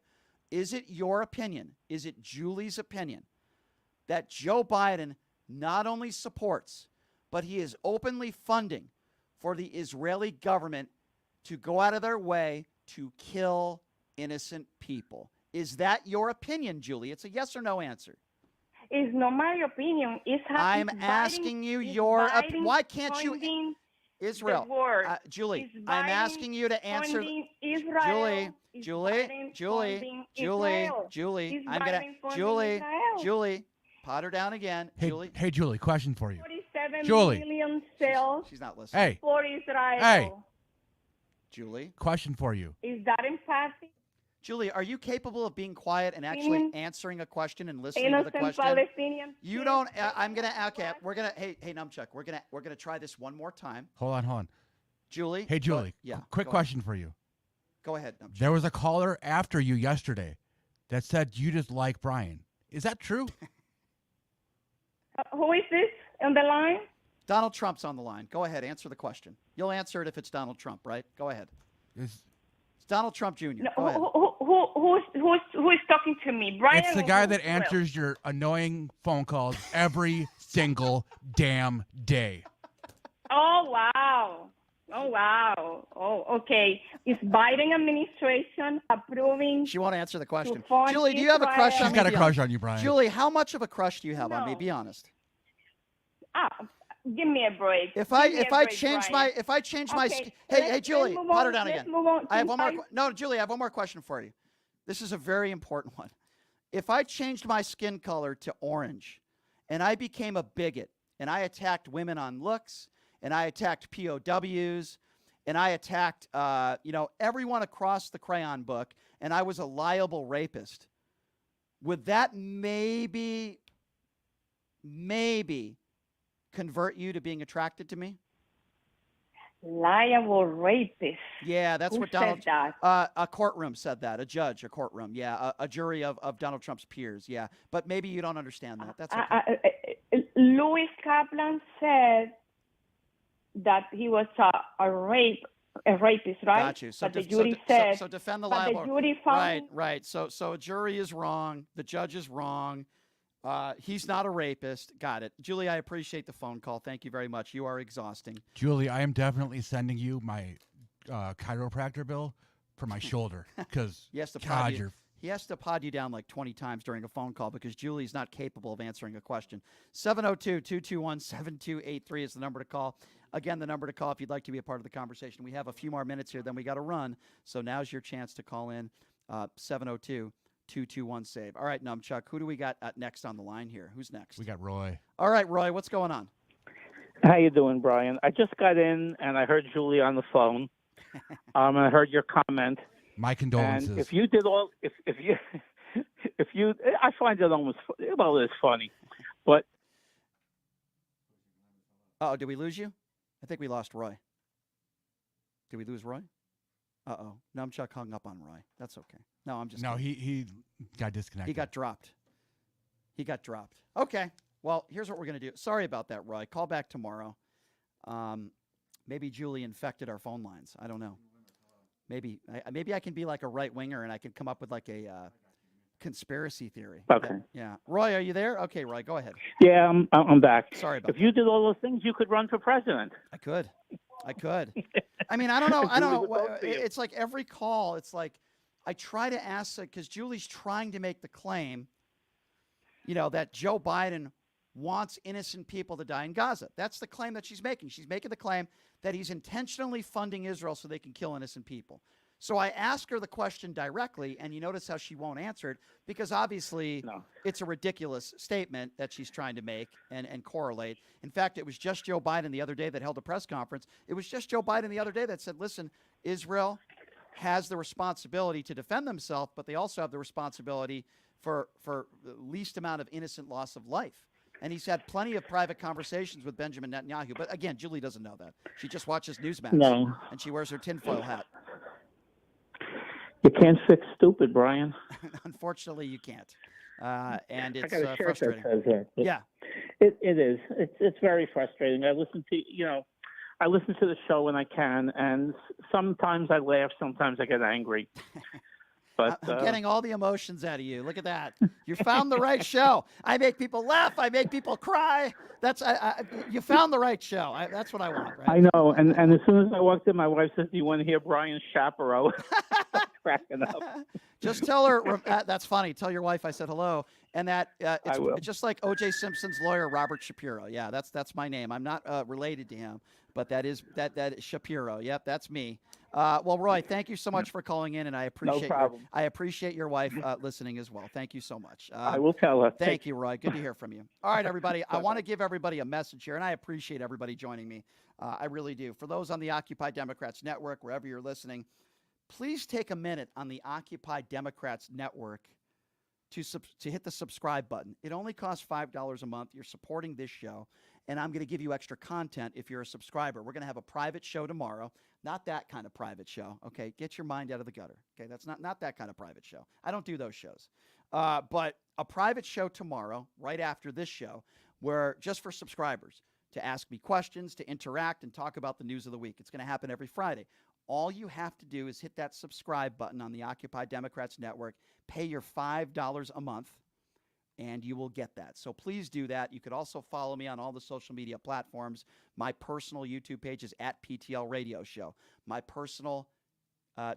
Speaker 1: Is it your opinion, is it Julie's opinion, that Joe Biden not only supports, but he is openly funding for the Israeli government to go out of their way to kill innocent people. Is that your opinion, Julie? It's a yes or no answer.
Speaker 13: It's not my opinion.
Speaker 1: I'm asking you your why can't you Israel, Julie, I'm asking you to answer.
Speaker 13: Israel,
Speaker 1: Julie, I'm gonna, Julie, pot her down again.
Speaker 14: Hey, Julie, question for you.
Speaker 13: 47
Speaker 14: Julie.
Speaker 13: million sales
Speaker 1: She's not listening.
Speaker 14: Hey,
Speaker 13: for Israel.
Speaker 14: Hey.
Speaker 1: Julie,
Speaker 14: question for you.
Speaker 13: Is that empathic?
Speaker 1: Julie, are you capable of being quiet and actually answering a question and listening to
Speaker 13: Innocent
Speaker 1: the question?
Speaker 13: Palestinian.
Speaker 1: You don't. I'm gonna. Okay, we're gonna. Hey, Numchuck, we're gonna try this one more time.
Speaker 14: Hold on.
Speaker 1: Julie.
Speaker 14: Hey, Julie.
Speaker 1: Yeah.
Speaker 14: Quick
Speaker 1: go
Speaker 14: question for you.
Speaker 1: Go ahead. Numchuck.
Speaker 14: There was a caller after you yesterday that said you just like Brian. Is that true?
Speaker 13: Who is this on the line?
Speaker 1: Donald Trump's on the line. Go ahead. Answer the question. You'll answer it if it's Donald Trump, right? Go ahead. It's Donald Trump Jr.
Speaker 13: No,
Speaker 1: Go ahead.
Speaker 13: who is talking to me? Brian.
Speaker 14: It's the guy that answers your annoying phone calls every single damn day.
Speaker 13: Oh wow. Oh, okay. Is Biden administration approving?
Speaker 1: She won't answer the question.
Speaker 13: fund
Speaker 1: Julie, do you have a crush on me?
Speaker 14: She's got a
Speaker 1: Be
Speaker 14: crush
Speaker 1: honest.
Speaker 14: on you, Brian.
Speaker 1: Julie, how much of a crush do you have on me?
Speaker 13: No.
Speaker 1: Be honest.
Speaker 13: Give me a break.
Speaker 1: If I change my
Speaker 13: Okay,
Speaker 1: hey Julie,
Speaker 13: let's move
Speaker 1: pot her
Speaker 13: on.
Speaker 1: down
Speaker 13: Let's
Speaker 1: again.
Speaker 13: move on.
Speaker 1: I have one more. No, Julie, I have one more question for you. This is a very important one. If I changed my skin color to orange, and I became a bigot, and I attacked women on looks, and I attacked POWs, and I attacked everyone across the crayon book, and I was a liable rapist, would that maybe convert you to being attracted to me?
Speaker 13: Liable rapist.
Speaker 1: Yeah, that's
Speaker 13: Who
Speaker 1: what Donald.
Speaker 13: said that?
Speaker 1: A courtroom said that. A judge, a courtroom. Yeah, a jury of Donald Trump's peers. Yeah, but maybe you don't understand that. That's okay.
Speaker 13: Louis Kaplan said that he was a rapist, right?
Speaker 1: Got you. So
Speaker 13: but the jury said.
Speaker 1: So defend the
Speaker 13: but
Speaker 1: liable.
Speaker 13: the jury found.
Speaker 1: Right. So a jury is wrong. The judge is wrong. He's not a rapist. Got it. Julie, I appreciate the phone call. Thank you very much. You are exhausting.
Speaker 14: Julie, I am definitely sending you my chiropractor bill for my shoulder because
Speaker 1: He has to pod you down like 20 times during a phone call because Julie's not capable of answering a question. 702-221-7283 is the number to call. Again, the number to call if you'd like to be a part of the conversation. We have a few more minutes here, then we got to run. So now's your chance to call in 702-221-SAVE. All right, Numchuck, who do we got next on the line here? Who's next?
Speaker 14: we got Roy.
Speaker 1: All right, Roy, what's going on?
Speaker 15: How you doing, Brian? I just got in and I heard Julie on the phone. I heard your comment.
Speaker 14: My condolences.
Speaker 15: And if you did all, if you, I find it almost, it's funny, but.
Speaker 1: Uh-oh, did we lose you? I think we lost Roy. Did we lose Roy? Uh-oh. Numchuck hung up on Roy. That's okay. No, I'm just kidding.
Speaker 14: he got disconnected.
Speaker 1: He got dropped. Okay. Well, here's what we're going to do. Sorry about that, Roy. Call back tomorrow. Maybe Julie infected our phone lines. I don't know. Maybe I can be like a right-winger and I can come up with like a conspiracy theory.
Speaker 15: Okay.
Speaker 1: Yeah. Roy, are you there? Okay, Roy, go ahead.
Speaker 15: Yeah, I'm back.
Speaker 1: Sorry about
Speaker 15: If you did all those things, you could run for president.
Speaker 1: I could. I mean, I don't know. It's like every call, it's like I try to ask, because Julie's trying to make the claim, that Joe Biden wants innocent people to die in Gaza. That's the claim that she's making. She's making the claim that he's intentionally funding Israel so they can kill innocent people. So I ask her the question directly, and you notice how she won't answer it, because obviously it's a ridiculous statement that she's trying to make and correlate. In fact, it was just Joe Biden the other day that held a press conference. It was just Joe Biden the other day that said, listen, Israel has the responsibility to defend themselves, but they also have the responsibility for the least amount of innocent loss of life. And he's had plenty of private conversations with Benjamin Netanyahu. But again, Julie doesn't know that. She just watches Newsmax.
Speaker 15: No.
Speaker 1: And she wears her tinfoil hat.
Speaker 15: You can't fix stupid, Brian.
Speaker 1: Unfortunately, you can't. And it's
Speaker 15: I got a shirt
Speaker 1: frustrating.
Speaker 15: that says that.
Speaker 1: Yeah.
Speaker 15: It is. It's very frustrating. I listen to the show when I can, and sometimes I laugh, sometimes I get angry. But
Speaker 1: I'm getting all the emotions out of you. Look at that. You found the right show. I make people laugh. I make people cry. That's you found the right show. That's what I want. Right?
Speaker 15: I know. And as soon as I walked in, my wife says, "Do you want to hear Brian Chaparro?" Cracking up.
Speaker 1: Just tell her that's funny. Tell your wife I said hello, and that
Speaker 15: I will.
Speaker 1: it's just like O.J. Simpson's lawyer, Robert Shapiro. Yeah, that's my name. I'm not related to him, but that is Shapiro. Yep, that's me. Well, Roy, thank you so much for calling in, and I appreciate I appreciate your wife listening as well. Thank you so much.
Speaker 15: I will tell her.
Speaker 1: Thank you, Roy. Good to hear from you. All right, everybody. I want to give everybody a message here, and I appreciate everybody joining me. I really do. For those on the Occupy Democrats Network, wherever you're listening, please take a minute on the Occupy Democrats Network to hit the subscribe button. It only costs $5 a month. You're supporting this show, and I'm going to give you extra content if you're a subscriber. We're going to have a private show tomorrow. Not that kind of private show, okay? Get your mind out of the gutter, okay? That's not that kind of private show. I don't do those shows. But a private show tomorrow, right after this show, where just for subscribers to ask me questions, to interact, and talk about the news of the week. It's going to happen every Friday. All you have to do is hit that subscribe button on the Occupy Democrats Network, pay your $5 a month, and you will get that. So please do that. You could also follow me on all the social media platforms. My personal YouTube page is @PTL Radio Show. My personal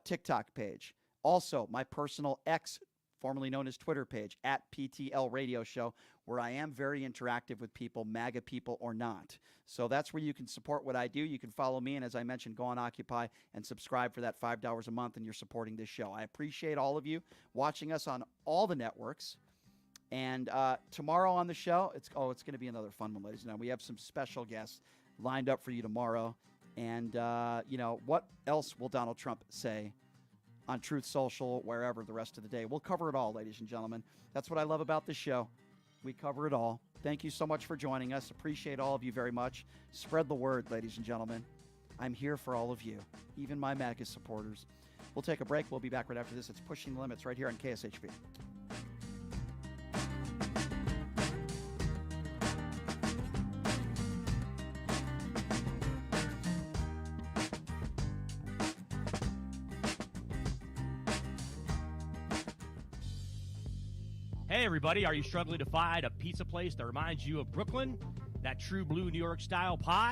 Speaker 1: TikTok page. Also, my personal X, formerly known as Twitter page, @PTL Radio Show, where I am very interactive with people, MAGA people or not. So that's where you can support what I do. You can follow me, and as I mentioned, go on Occupy and subscribe for that $5 a month, and you're supporting this show. I appreciate all of you watching us on all the networks. And tomorrow on the show, it's going to be another fun one, ladies and gentlemen. We have some special guests lined up for you tomorrow. And, what else will Donald Trump say on Truth Social, wherever the rest of the day? We'll cover it all, ladies and gentlemen. That's what I love about this show. We cover it all. Thank you so much for joining us. Appreciate all of you very much. Spread the word, ladies and gentlemen. I'm here for all of you, even my MAGA supporters. We'll take a break. We'll be back right after this. It's Pushing the Limits right here on KSHP.
Speaker 16: Hey everybody, are you struggling to find a pizza place that reminds you of Brooklyn? That true blue New York style pie?